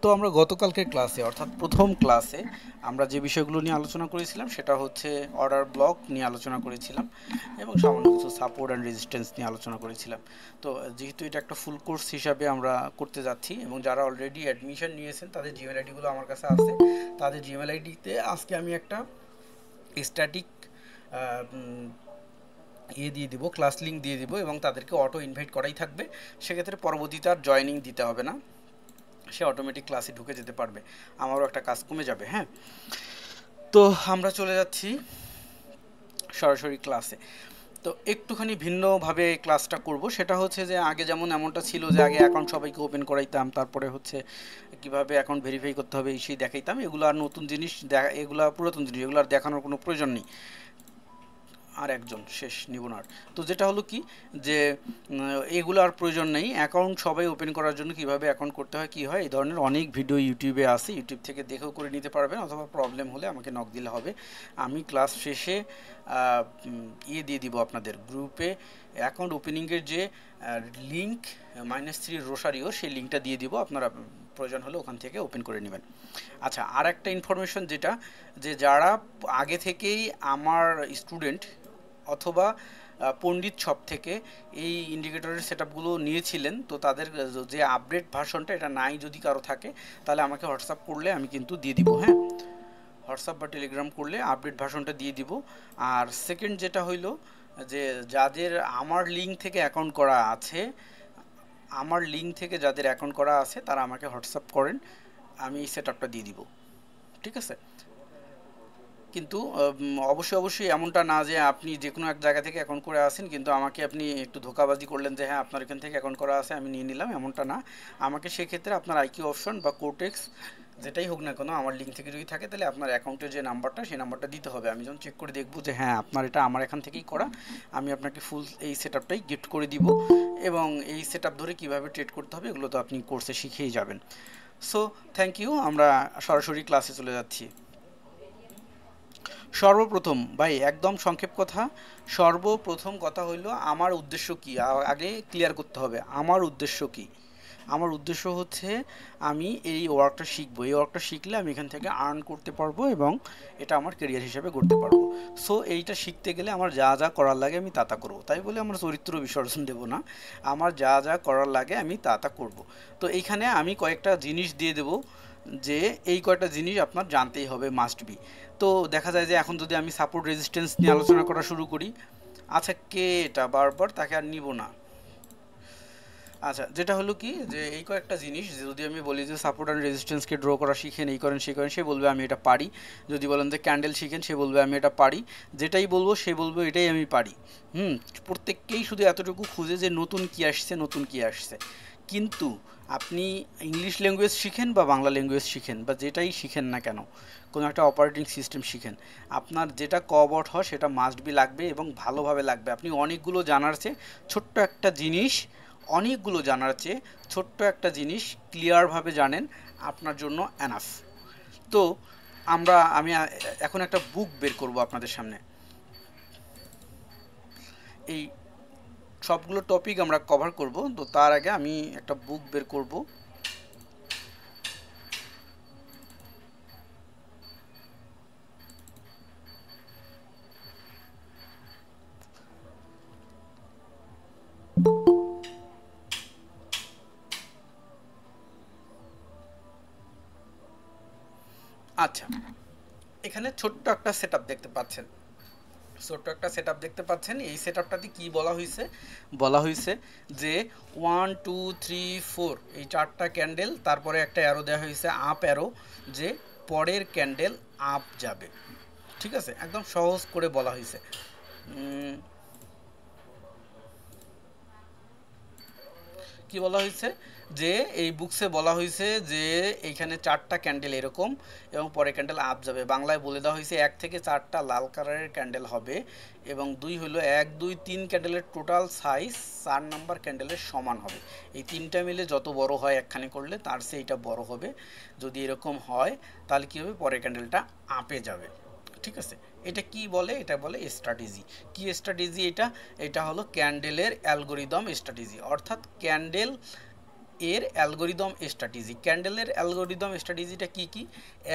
তো আমরা গতকালকের ক্লাসে অর্থাৎ প্রথম ক্লাসে আমরা যে বিষয়গুলো নিয়ে আলোচনা করেছিলাম সেটা হচ্ছে অর্ডার ব্লক নিয়ে আলোচনা করেছিলাম এবং সামান্য কিছু সাপোর্ট অ্যান্ড রেজিস্ট্যান্স নিয়ে আলোচনা করেছিলাম। তো যেহেতু এটা একটা ফুল কোর্স হিসাবে আমরা করতে যাচ্ছি এবং যারা অলরেডি অ্যাডমিশন নিয়েছেন তাদের জিমেল আইডিগুলো আমার কাছে আছে, তাদের জিমেল আইডিতে আজকে আমি একটা স্ট্যাটিক দিয়ে দিব, ক্লাস লিঙ্ক দিয়ে দিব এবং তাদেরকে অটো ইনভাইট করাই থাকবে। সেক্ষেত্রে পরবর্তীতে আর জয়নিং দিতে হবে না, সে অটোমেটিক ক্লাসে ঢুকে যেতে পারবে, আমারও একটা কাজ কমে যাবে। হ্যাঁ, তো আমরা চলে যাচ্ছি সরাসরি ক্লাসে। তো একটুখানি ভিন্নভাবে ক্লাসটা করব, সেটা হচ্ছে যে আগে যেমন এমনটা ছিল যে আগে অ্যাকাউন্ট সবাইকে ওপেন করাইতাম, তারপরে হচ্ছে কীভাবে অ্যাকাউন্ট ভেরিফাই করতে হবে সেই দেখাইতাম। এগুলো আর নতুন জিনিস, এগুলো পুরাতন জিনিস, এগুলো আর দেখানোর কোনো প্রয়োজন নেই। আর একজন শেষ নিব না। তো যেটা হলো কি যে এগুলো আর প্রয়োজন নেই, অ্যাকাউন্ট সবাই ওপেন করার জন্য কিভাবে অ্যাকাউন্ট করতে হয় কী হয় এই ধরনের অনেক ভিডিও ইউটিউবে আছে, ইউটিউব থেকে দেখেও করে নিতে পারবেন, অথবা প্রবলেম হলে আমাকে নক দিলে হবে। আমি ক্লাস শেষে দিয়ে দিব আপনাদের গ্রুপে অ্যাকাউন্ট ওপেনিংয়ের যে লিঙ্ক -3 রোসারিও, সেই লিঙ্কটা দিয়ে দিব, আপনারা প্রয়োজন হলে ওখান থেকে ওপেন করে নেবেন। আচ্ছা, আর একটা ইনফরমেশন যেটা, যে যারা আগে থেকেই আমার স্টুডেন্ট অথবা পণ্ডিত শপ থেকে এই ইন্ডিকেটরের সেটআপগুলো নিয়েছিলেন, তো তাদের যে আপডেট ভার্সনটা এটা নাই যদি কারো থাকে, তাহলে আমাকে হোয়াটসঅ্যাপ করলে আমি কিন্তু দিয়ে দিব। হ্যাঁ, হোয়াটসঅ্যাপ বা টেলিগ্রাম করলে আপডেট ভার্সনটা দিয়ে দিব। আর সেকেন্ড যেটা হইল যে যাদের আমার লিঙ্ক থেকে অ্যাকাউন্ট করা আছে, আমার লিঙ্ক থেকে যাদের অ্যাকাউন্ট করা আছে তারা আমাকে হোয়াটসঅ্যাপ করেন, আমি এই সেটআপটা দিয়ে দিব। ঠিক আছে, কিন্তু অবশ্যই এমনটা না যে আপনি যে কোনো এক জায়গা থেকে অ্যাকাউন্ট করে আসেন কিন্তু আমাকে আপনি একটু ধোঁকাবাজি করলেন যে হ্যাঁ আপনার এখান থেকে অ্যাকাউন্ট করা আছে আমি নিয়ে নিলাম, এমনটা না। আমাকে সেক্ষেত্রে আপনার আইকিউ অপশন বা কোটেক্স যেটাই হোক না কেন আমার লিঙ্ক থেকে যদি থাকে তাহলে আপনার অ্যাকাউন্টের যে নাম্বারটা সেই নাম্বারটা দিতে হবে। আমি যখন চেক করে দেখব যে হ্যাঁ আপনার এটা আমার এখান থেকেই করা, আমি আপনাকে ফুল এই সেটআপটাই গিফট করে দিব। এবং এই সেটআপ ধরে কীভাবে ট্রেড করতে হবে এগুলো তো আপনি কোর্সে শিখেই যাবেন। সো থ্যাংক ইউ, আমরা সরাসরি ক্লাসে চলে যাচ্ছি। সর্বপ্রথম ভাই একদম সংক্ষেপ কথা, সর্বপ্রথম কথা হইল আমার উদ্দেশ্য কি, আগে ক্লিয়ার করতে হবে আমার উদ্দেশ্য কি। আমার উদ্দেশ্য হচ্ছে আমি এই ওয়ার্কটা শিখবো, এই ওয়ার্কটা শিখলে আমি এখান থেকে আর্ন করতে পারবো এবং এটা আমার কেরিয়ার হিসেবে গড়তে পারবো। সো এইটা শিখতে গেলে আমার যা যা করার লাগে আমি তা করবো, তাই বলে আমার চরিত্র বিসর্জন দেবো না, আমার যা যা করার লাগে আমি তা করবো। তো এইখানে আমি কয়েকটা জিনিস দিয়ে দেবো যে এই কয়েকটা জিনিস আপনার জানতেই হবে, মাস্ট বি। তো দেখা যায় যে এখন যদি আমি সাপোর্ট রেজিস্ট্যান্স নিয়ে আলোচনা করা শুরু করি, আচ্ছা কে এটা বারবার, তাকে আর নিব না। আচ্ছা, যেটা হলো কি যে এই কয়েকটা জিনিস যদি আমি বলি যে সাপোর্ট অ্যান্ড রেজিস্ট্যান্সকে ড্র করা শিখেন, এই করেন সেই করেন, সে বলবে আমি এটা পারি। যদি বলেন যে ক্যান্ডেল শিখেন, সে বলবে আমি এটা পারি। যেটাই বলবো সে বলবো এটাই আমি পারি। প্রত্যেককেই শুধু এতটুকু খুঁজে যে নতুন কি আসছে, নতুন কি আসছে। কিন্তু আপনি ইংলিশ ল্যাঙ্গুয়েজ শিখেন বা বাংলা ল্যাঙ্গুয়েজ শিখেন বা যেটাই শিখেন না কেন, কোনো একটা অপারেটিং সিস্টেম শিখেন, আপনার যেটা কভার্ড হয় সেটা মাস্ট বি লাগবে এবং ভালোভাবে লাগবে। আপনি অনেকগুলো জানার চেয়ে ছোট্ট একটা জিনিস, অনেকগুলো জানার চেয়ে ছোট্ট একটা জিনিস ক্লিয়ারভাবে জানেন আপনার জন্য এনাফ। তো আমি এখন একটা বুক বের করব আপনাদের সামনে, এই সবগুলো টপিক আমরা কভার করব। তো তার আগে আমি একটা বুক বের করব। আচ্ছা, এখানে ছোট্ট একটা সেটআপ দেখতে পাচ্ছেন, এই সেটআপটাতে কি বলা হয়েছে, বলা হয়েছে যে 1 2 3 4 এই চারটা ক্যান্ডেল, তারপরে একটা অ্যারো দেওয়া হয়েছে আপ অ্যারো, যে পরের ক্যান্ডেল আপ যাবে। ঠিক আছে, একদম সহজ করে বলা হয়েছে। কি বলা হয়েছে যে এই বুকসে বলা হয়েছে যে এইখানে চারটা ক্যান্ডেল এরকম এবং পরে ক্যান্ডেল আপ যাবে। বাংলায় বলে দেওয়া হয়েছে 1 থেকে 4টা লাল কালারের ক্যান্ডেল হবে এবং 2 হলো 1 2 3 ক্যান্ডেলের টোটাল সাইজ 4 নাম্বার ক্যান্ডেলের সমান হবে। এই তিনটা মিলে যত বড় হয় একখানে করলে তার চেয়ে এটা বড় হবে। যদি এরকম হয় তাহলে কী হবে, পরের ক্যান্ডেলটা আপে যাবে। ঠিক আছে, এটা কি বলে, এটা বলে স্ট্র্যাটেজি। কি স্ট্র্যাটেজি এটা? এটা হলো ক্যান্ডেলের অ্যালগোরিদম স্ট্র্যাটেজি। অর্থাৎ ক্যান্ডেল এর অ্যালগোরিদম স্ট্র্যাটেজি। ক্যান্ডেলের অ্যালগোরিদম স্ট্র্যাটেজিটা কি কি?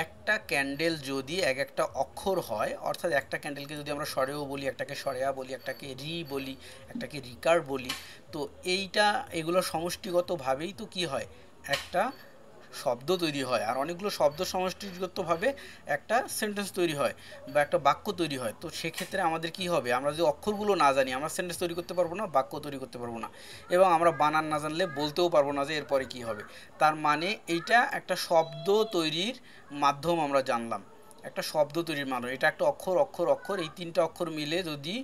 একটা ক্যান্ডেল যদি এক একটা অক্ষর হয়, অর্থাৎ একটা ক্যান্ডেলকে যদি আমরা সরেও বলি, একটাকে সরেয়া বলি, একটাকে রি বলি, একটাকে রিকার বলি, তো এগুলো সমষ্টিগতভাবেই তো কি হয়, একটা শব্দ তৈরি হয়। আর অনেকগুলো শব্দ সমষ্টিগতভাবে একটা সেন্টেন্স তৈরি হয় বা একটা বাক্য তৈরি হয়। তো সেক্ষেত্রে আমাদের কি হবে, আমরা যদি অক্ষরগুলো না জানি আমরা সেন্টেন্স তৈরি করতে পারবো না, বাক্য তৈরি করতে পারবো না, এবং আমরা বানান না জানলে বলতেও পারবো না যে এরপরে কি হবে। তার মানে এইটা একটা শব্দ তৈরির মাধ্যম আমরা জানলাম, একটা শব্দ তৈরির মাধ্যম। এটা একটা অক্ষর অক্ষর অক্ষর, এই তিনটা অক্ষর মিলে যদি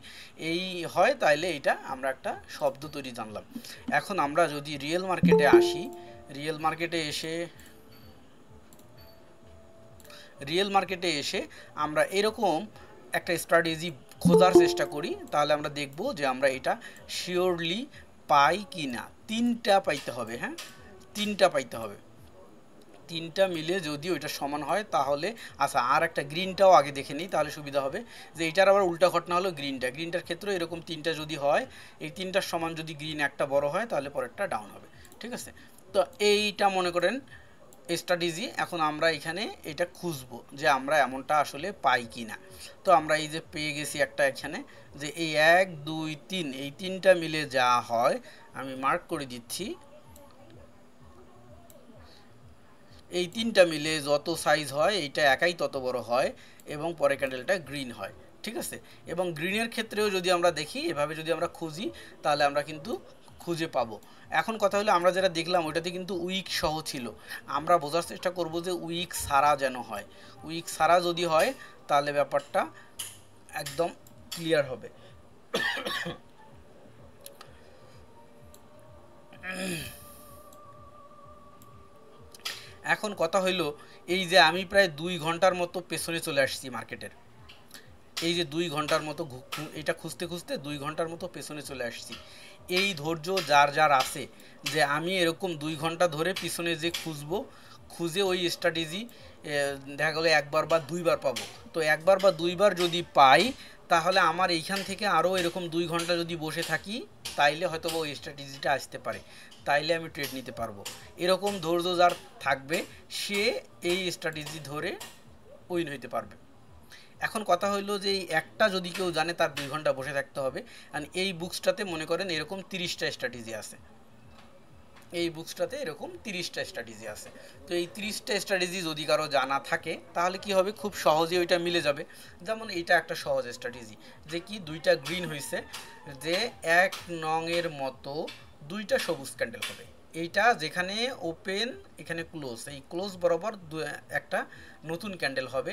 এই হয় তাহলে এটা আমরা একটা শব্দ তৈরি জানলাম। এখন আমরা যদি রিয়েল মার্কেটে আসি, রিয়েল মার্কেটে এসে আমরা এরকম একটা স্ট্র্যাটেজি খোঁজার চেষ্টা করি, তাহলে আমরা দেখব যে আমরা এটা শিওরলি পাই কি না। তিনটা পাইতে হবে, হ্যাঁ, তিনটা পাইতে হবে। তিনটা মিলে যদি ওইটা সমান হয় তাহলে, আচ্ছা আর একটা গ্রিনটাও আগে দেখে নিই তাহলে সুবিধা হবে, যে এটার আবার উল্টা ঘটনা হলো গ্রিনটার ক্ষেত্রে এরকম তিনটা যদি হয়, এই তিনটার সমান যদি গ্রিন একটা বড় হয় তাহলে পরেরটা ডাউন হবে, ঠিক আছে। তো এইটা মনে করেন স্ট্র্যাটেজি। এখন আমরা এখানে এটা খুঁজবো যে আমরা এমনটা আসলে পাই কি না। তো আমরা এই যে পেয়ে গেছি একটা এখানে, যে এই 1 2 3 এই তিনটা মিলে যা হয়, আমি মার্ক করে দিচ্ছি, এই তিনটা মিলে যত সাইজ হয় এইটা একাই তত বড় হয় এবং পরে ক্যান্ডেলটা গ্রিন হয়, ঠিক আছে। এবং গ্রিনের ক্ষেত্রেও যদি আমরা দেখি, এভাবে যদি আমরা খুঁজি তাহলে আমরা কিন্তু খুঁজে পাবো। এখন কথা হলো আমরা যেটা দেখলাম ওইটাতে কিন্তু উইক সহ ছিল, আমরা বোঝার চেষ্টা করব যে উইক সারা যেন হয়। উইক সারা যদি হয় তাহলে ব্যাপারটা একদম ক্লিয়ার হবে। এখন কথা হইল, এই যে আমি প্রায় 2 ঘন্টার মতো পেছনে চলে আসছি মার্কেটের, এই যে 2 ঘন্টার মতো এটা খুঁজতে খুঁজতে 2 ঘন্টার মতো পেছনে চলে আসছি। এই ধৈর্য যার যার আছে যে আমি এরকম 2 ঘন্টা ধরে পিছনে যে খুঁজবো, খুঁজে ওই স্ট্র্যাটেজি দেখা গেলো একবার বা দুইবার পাবো, তো একবার বা দুইবার যদি পাই তাহলে আমার এইখান থেকে আরও এরকম 2 ঘন্টা যদি বসে থাকি তাইলে হয়তো ওই স্ট্র্যাটেজিটা আসতে পারে, তাইলে আমি ট্রেড নিতে পারবো। এরকম ধৈর্য যার থাকবে সে এই স্ট্র্যাটেজি ধরে উইন হইতে পারবে। এখন কথা হইলো যে এই একটা যদি কেউ জানে তার 2 ঘন্টা বসে থাকতে হবে। আর এই বুকসটাতে মনে করেন এরকম 30টা স্ট্র্যাটেজি আছে, এই বুকসটাতে এরকম 30টা স্ট্র্যাটেজি আছে। তো এই 30টা স্ট্র্যাটেজি যদি কারো জানা থাকে তাহলে কি হবে, খুব সহজে ওইটা মিলে যাবে। যেমন এটা একটা সহজ স্ট্র্যাটেজি, যে কি দুইটা গ্রিন হয়েছে, যে 1 নং-এর মতো দুইটা সবুজ ক্যান্ডেল হবে। এইটা যেখানে ওপেন এখানে ক্লোজ, এই ক্লোজ বরাবর একটা নতুন ক্যান্ডেল হবে,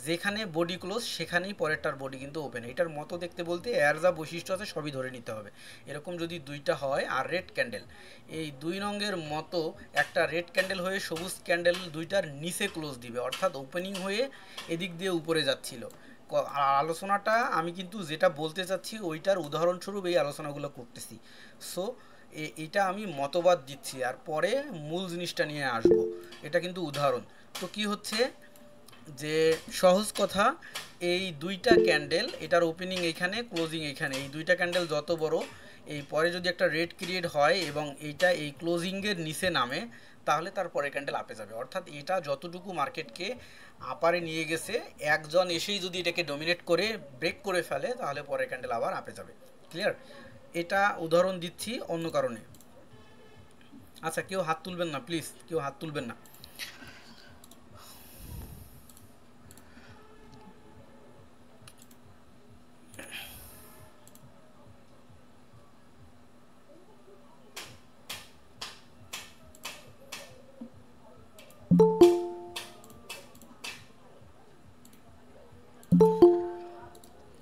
যেখানে বডি ক্লোজ সেখানেই পরেরটার বডি কিন্তু ওপেন। এটার মতো দেখতে বলতে এর যা বৈশিষ্ট্য আছে সবই ধরে নিতে হবে। এরকম যদি দুইটা হয় আর রেড ক্যান্ডেল, এই 2 নং-এর মতো একটা রেড ক্যান্ডেল হয়ে সবুজ ক্যান্ডেল দুইটার নিচে ক্লোজ দিবে, অর্থাৎ ওপেনিং হয়ে এদিক দিয়ে উপরে যাচ্ছিল। আলোচনাটা আমি কিন্তু যেটা বলতে চাচ্ছি ওইটার উদাহরণস্বরূপ এই আলোচনাগুলো করতেছি। সো এটা আমি মতবাদ দিচ্ছি আর পরে মূল জিনিসটা নিয়ে আসব, এটা কিন্তু উদাহরণ। তো কি হচ্ছে যে সহজ কথা, এই দুইটা ক্যান্ডেল, এটার ওপেনিং এইখানে ক্লোজিং এইখানে, এই দুইটা ক্যান্ডেল যত বড়, এই পরে যদি একটা রেড ক্রিয়েট হয় এবং এইটা এই ক্লোজিংয়ের নিচে নামে তাহলে তার পরে ক্যান্ডেল আপে যাবে। অর্থাৎ এটা যতটুকু মার্কেটকে আপারে নিয়ে গেছে, একজন এসেই যদি এটাকে ডমিনেট করে ব্রেক করে ফেলে তাহলে পরে ক্যান্ডেল আবার আপে যাবে। ক্লিয়ার? এটা উদাহরণ দিচ্ছি অন্য কারণে। আচ্ছা কেউ হাত তুলবেন না প্লিজ, কেউ হাত তুলবেন না।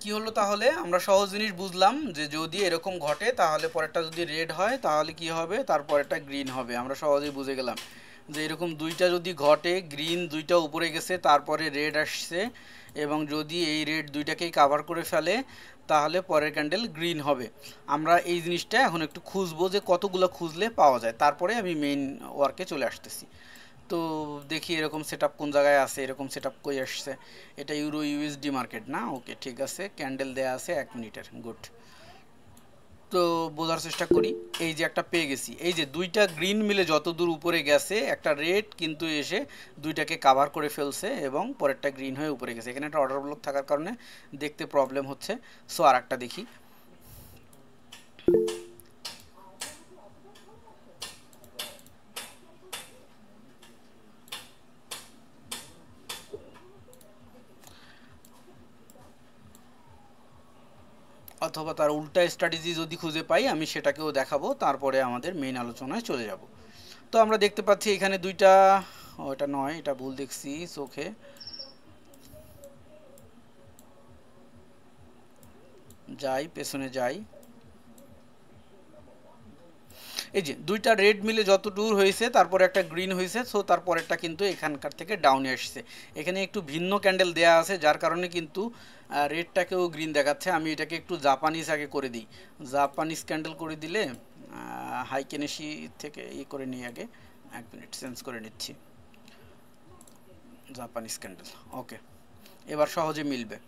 কি হলো তাহলে, আমরা সহজ জিনিস বুঝলাম যে যদি এরকম ঘটে তাহলে পরেরটা যদি রেড হয় তাহলে কি হবে, তারপরেরটা গ্রিন হবে। আমরা সহজেই বুঝে গেলাম যে এরকম দুইটা যদি ঘটে, গ্রিন দুইটা উপরে গেছে তারপরে রেড আসছে, এবং যদি এই রেড দুইটাকেই কাভার করে ফেলে তাহলে পরের ক্যান্ডেল গ্রিন হবে। আমরা এই জিনিসটা এখন একটু খুঁজবো যে কতগুলো খুঁজলে পাওয়া যায়, তারপরে আমি মেইন ওয়ার্কে চলে আসতেছি। তো দেখি এরকম সেটআপ কোন জায়গায় আছে, এরকম সেটআপ কই আসছে। এটা ইউরো ইউএসডি মার্কেট না? ওকে ঠিক আছে, ক্যান্ডেল দেয়া আছে 1 মিনিটের, গুড। তো বোঝার চেষ্টা করি। এই যে একটা পেয়ে গেছি, এই যে দুইটা গ্রিন মিলে যত দূর উপরে গেছে একটা রেড কিন্তু এসে দুইটাকে কাভার করে ফেলছে এবং পরেরটা গ্রিন হয়ে উপরে গেছে। এখানে একটা অর্ডার ব্লক থাকার কারণে দেখতে প্রবলেম হচ্ছে। সো আর একটা দেখি। অথবা তার উল্টা স্ট্র্যাটেজি যদি খুঁজে পাই আমি সেটাকেও দেখাবো, তারপরে আমাদের মেইন আলোচনায় চলে যাব। তো আমরা দেখতে পাচ্ছি এখানে দুইটা, এটা নয়, এটা ভুল দেখছি চোখে। যাই পেছনে যাই, এই যে দুইটা রেড মিলে যত দূর হয়েছে তারপরে একটা গ্রিন হয়েছে। সো তারপরেরটা কিন্তু এখানকার থেকে ডাউনে আসছে। এখানে একটু ভিন্ন ক্যান্ডেল দেয়া আছে যার কারণে কিন্তু রেডটাকেও গ্রিন দেখাচ্ছে। আমি এটাকে একটু জাপানিজ আগে করে দিই। জাপানিজ ক্যান্ডেল করে দিলে হাইকেনেশি থেকে করে নিই আগে। 1 মিনিট চেঞ্জ করে নিচ্ছি, জাপানিজ ক্যান্ডেল। ওকে, এবার সহজে মিলবে।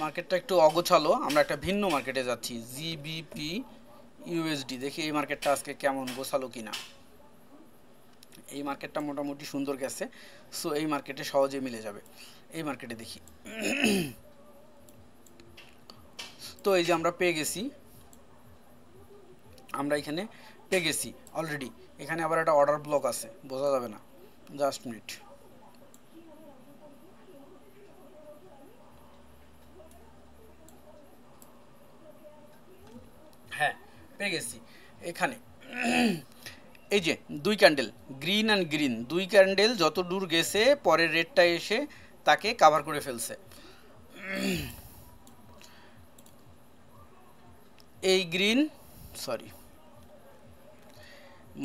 মার্কেটটা একটু অগোছালো, আমরা একটা ভিন্ন মার্কেটে যাচ্ছি, জিবিপি ইউএসডি। দেখি এই মার্কেটটা আজকে কেমন গোছালো কিনা। এই মার্কেটটা মোটামুটি সুন্দর গেছে। সো এই মার্কেটে সহজে মিলে যাবে। এই মার্কেটে দেখি। তো এই যে আমরা পেয়ে গেছি, আমরা এখানে পেয়ে গেছি অলরেডি। এখানে আবার একটা অর্ডার ব্লক আছে, বোঝা যাবে না, জাস্ট মিনিট। হ্যাঁ, পেয়ে গেছি এখানে। এই যে দুই ক্যান্ডেল গ্রিন অ্যান্ড গ্রিন, দুই ক্যান্ডেল যত দূর গেছে পরের রেডটা এসে তাকে কাভার করে ফেলছে। এই গ্রিন, সরি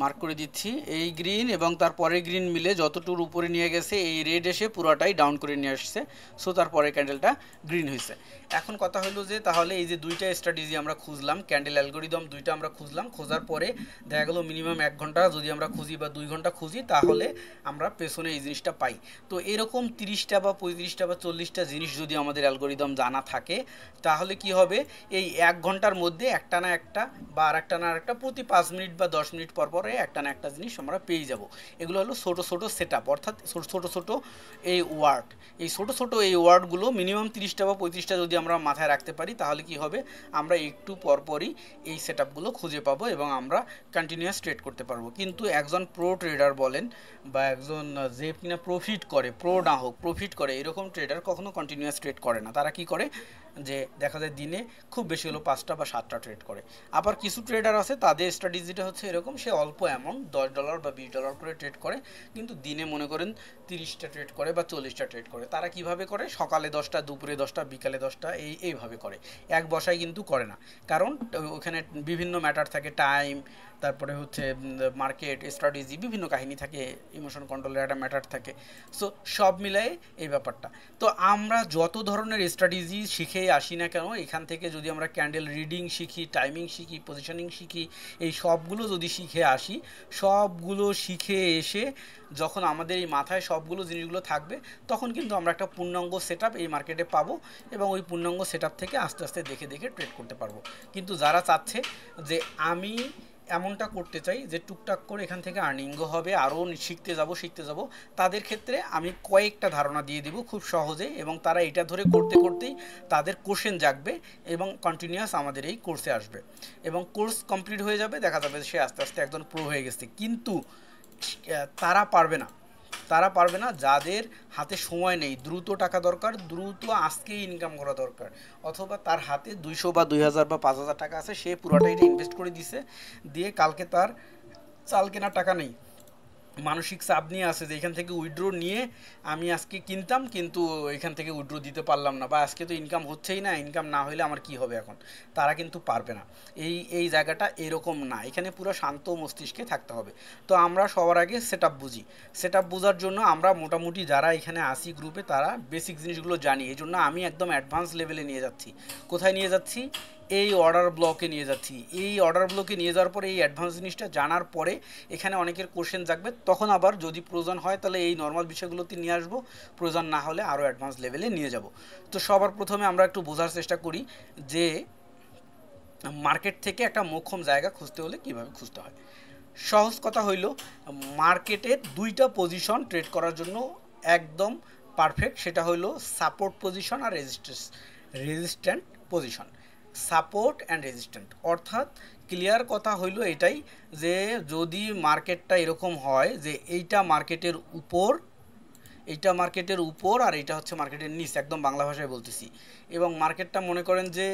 মার্ক করে দিচ্ছি, এই গ্রিন এবং তারপরে গ্রিন মিলে যতটুর উপরে নিয়ে গেছে এই রেড এসে পুরোটাই ডাউন করে নিয়ে আসছে। সো তারপরে ক্যান্ডেলটা গ্রিন হয়েছে। এখন কথা হলো যে তাহলে এই যে দুইটা স্ট্র্যাটেজি আমরা খুঁজলাম, ক্যান্ডেল অ্যালগোরিদম দুইটা আমরা খুঁজলাম, খোঁজার পরে দেখা গেলো মিনিমাম 1 ঘন্টা যদি আমরা খুঁজি বা 2 ঘন্টা খুঁজি তাহলে আমরা পেছনে এই জিনিসটা পাই। তো এরকম 30টা বা 35টা বা 40টা জিনিস যদি আমাদের অ্যালগোরিদম জানা থাকে তাহলে কি হবে, এই 1 ঘন্টার মধ্যে একটা না একটা বা আরেকটা না আরেকটা প্রতি 5 মিনিট বা 10 মিনিট পর পরে একটা না একটা জিনিস আমরা পেয়ে যাব। এগুলো হলো ছোটো ছোটো সেট আপ, অর্থাৎ ছোটো ছোটো এই ওয়ার্ড। এই ছোটো ছোটো এই ওয়ার্ডগুলো মিনিমাম 30টা বা 35টা যদি আমরা মাথায় রাখতে পারি তাহলে কি হবে, আমরা একটু পরপরই এই সেট আপগুলো খুঁজে পাবো এবং আমরা কন্টিনিউয়াস ট্রেড করতে পারবো। কিন্তু একজন প্রো ট্রেডার বলেন বা একজন যে কিনা প্রফিট করে, প্রো না হোক প্রফিট করে, এরকম ট্রেডার কখনো কন্টিনিউয়াস ট্রেড করে না। তারা কি করে যে দেখা যায় দিনে খুব বেশি হলো 5টা বা 7টা ট্রেড করে। আবার কিছু ট্রেডার আছে তাদের স্ট্র্যাটেজিটা হচ্ছে এরকম, সে অল্প অ্যামাউন্ট $10 বা $20 করে ট্রেড করে, কিন্তু দিনে মনে করেন 30টা ট্রেড করে বা 40টা ট্রেড করে। তারা কিভাবে করে, সকালে 10টা, দুপুরে 10টা, বিকালে 10টা, এইভাবে করে, এক বসায় কিন্তু করে না। কারণ ওখানে বিভিন্ন ম্যাটার থাকে, টাইম, তারপরে হচ্ছে মার্কেট স্ট্র্যাটেজি, বিভিন্ন কাহিনী থাকে, ইমোশন কন্ট্রোলের একটা ম্যাটার থাকে। সো সব মিলাই এই ব্যাপারটা। তো আমরা যত ধরনের স্ট্র্যাটেজি শিখে আসি না কেন, এখান থেকে যদি আমরা ক্যান্ডেল রিডিং শিখি, টাইমিং শিখি, পজিশনিং শিখি, এই সবগুলো যদি শিখে আসি, সবগুলো শিখে এসে যখন আমাদের এই মাথায় সবগুলো জিনিসগুলো থাকবে তখন কিন্তু আমরা একটা পূর্ণাঙ্গ সেট আপ এই মার্কেটে পাবো এবং ওই পূর্ণাঙ্গ সেট আপ থেকে আস্তে আস্তে দেখে দেখে ট্রেড করতে পারবো। কিন্তু যারা চাচ্ছে যে আমি এমনটা করতে চাই যে টুকটাক করে এখান থেকে আর্নিংও হবে, আরও শিখতে যাব, তাদের ক্ষেত্রে আমি কয়েকটা ধারণা দিয়ে দিব খুব সহজে, এবং তারা এটা ধরে করতে করতেই তাদের কোশ্চেন জাগবে এবং কন্টিনিউয়াস আমাদের এই কোর্সে আসবে এবং কোর্স কমপ্লিট হয়ে যাবে, দেখা যাবে সে আস্তে আস্তে একজন প্রো হয়ে গেছে। কিন্তু তারা পারবে না যাদের হাতে সময় নেই, দ্রুত টাকা দরকার, দ্রুত আজকেই ইনকাম করা দরকার, অথবা তার হাতে 200 বা 2000 বা 5000 টাকা আছে, সে পুরোটাই ইনভেস্ট করে দিছে, দিয়ে কালকে তার চাল কেনার টাকা নেই, মানসিক চাপ নিয়ে আছে যে এখান থেকে উইথড্র নিয়ে আমি আজকে কিনতাম কিন্তু এখান থেকে উইথড্র দিতে পারলাম না, বা আজকে তো ইনকাম হচ্ছেই না, ইনকাম না হলে আমার কি হবে এখন, তারা কিন্তু পারবে না। এই জায়গাটা এরকম না, এখানে পুরো শান্ত মস্তিষ্কে থাকতে হবে। তো আমরা সবার আগে সেট আপ বুঝি, সেট আপ বোঝার জন্য আমরা মোটামুটি যারা এখানে আসি গ্রুপে তারা বেসিক জিনিসগুলো জানি, এই জন্য আমি একদম অ্যাডভান্স লেভেলে নিয়ে যাচ্ছি। কোথায় নিয়ে যাচ্ছি? এই অর্ডার ব্লকে নিয়ে যাচ্ছি। এই অর্ডার ব্লকে নিয়ে যাওয়ার পরে এই অ্যাডভান্স জিনিসটা জানার পরে এখানে অনেকের কোশ্চেন জাগবে, তখন আবার যদি প্রয়োজন হয় তাহলে এই নর্মাল বিষয়গুলোতে নিয়ে আসবো, প্রয়োজন না হলে আরও অ্যাডভান্স লেভেলে নিয়ে যাব। তো সবার প্রথমে আমরা একটু বোঝার চেষ্টা করি যে মার্কেট থেকে একটা মোক্ষম জায়গা খুঁজতে হলে কিভাবে খুঁজতে হয়। সহজ কথা হইল, মার্কেটের দুইটা পজিশন ট্রেড করার জন্য একদম পারফেক্ট, সেটা হইল সাপোর্ট পজিশন আর resistant position. Support and resistant অর্থাৎ ক্লিয়ার কথা হইল এটাই যে যদি মার্কেটটা এরকম হয় যে এইটা মার্কেটের উপর, এইটা মার্কেটের উপর আর এইটা হচ্ছে মার্কেটের নিচ, একদম বাংলা ভাষায় বলতেছি, এবং মার্কেটটা মনে করেন যে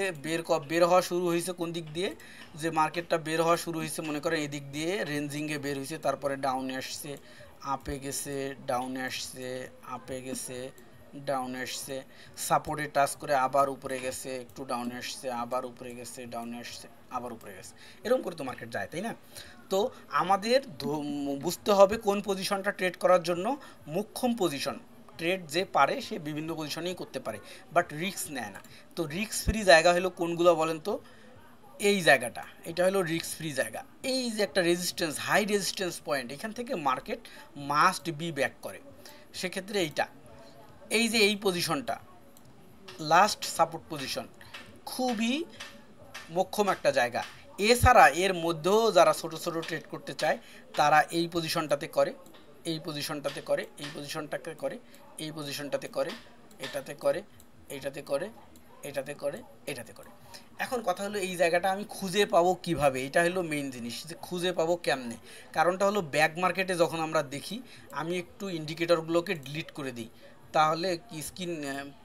বের হওয়া শুরু হয়েছে কোন দিক দিয়ে, যে মার্কেটটা বের হওয়া শুরু হয়েছে মনে করেন এদিক দিয়ে রেঞ্জিংয়ে বের হয়েছে, তারপরে ডাউনে আসছে, আপে গেছে, ডাউনে আসছে, আপে গেছে, ডাউনে আসছে, সাপোর্টে টাচ করে আবার উপরে গেছে, একটু ডাউনে আসছে, আবার উপরে গেছে, ডাউনে আসছে, আবার উপরে গেছে, এরকম করে তো মার্কেট যায়, তাই না? তো আমাদের বুঝতে হবে কোন পজিশনটা ট্রেড করার জন্য মোক্ষম পজিশন। ট্রেড যে পারে সে বিভিন্ন পজিশনেই করতে পারে, বাট রিস্ক নেয় না। তো রিস্ক ফ্রি জায়গা হলো কোনগুলো বলেন তো? এই জায়গাটা, এটা হলো রিস্ক ফ্রি জায়গা। এই যে একটা রেজিস্ট্যান্স, হাই রেজিস্ট্যান্স পয়েন্ট, এখান থেকে মার্কেট মাস্ট বি ব্যাক করে, সেক্ষেত্রে এইটা, এই যে এই পজিশনটা লাস্ট সাপোর্ট পজিশন, খুবই মোক্ষম একটা জায়গা। এছাড়া এর মধ্যেও যারা ছোট ছোট ট্রেড করতে চায় তারা এই পজিশনটাতে করে, এই পজিশনটাতে করে, এই পজিশনটাকে করে, এই পজিশনটাতে করে, এটাতে করে, এইটাতে করে, এটাতে করে, এটাতে করে। এখন কথা হলো এই জায়গাটা আমি খুঁজে পাবো কিভাবে, এটা হলো মেইন জিনিস, যে খুঁজে পাবো কেমনে। কারণটা হলো ব্যাক মার্কেটে যখন আমরা দেখি, আমি একটু ইন্ডিকেটরগুলোকে ডিলিট করে দিই, তাহলে কি স্ক্রিন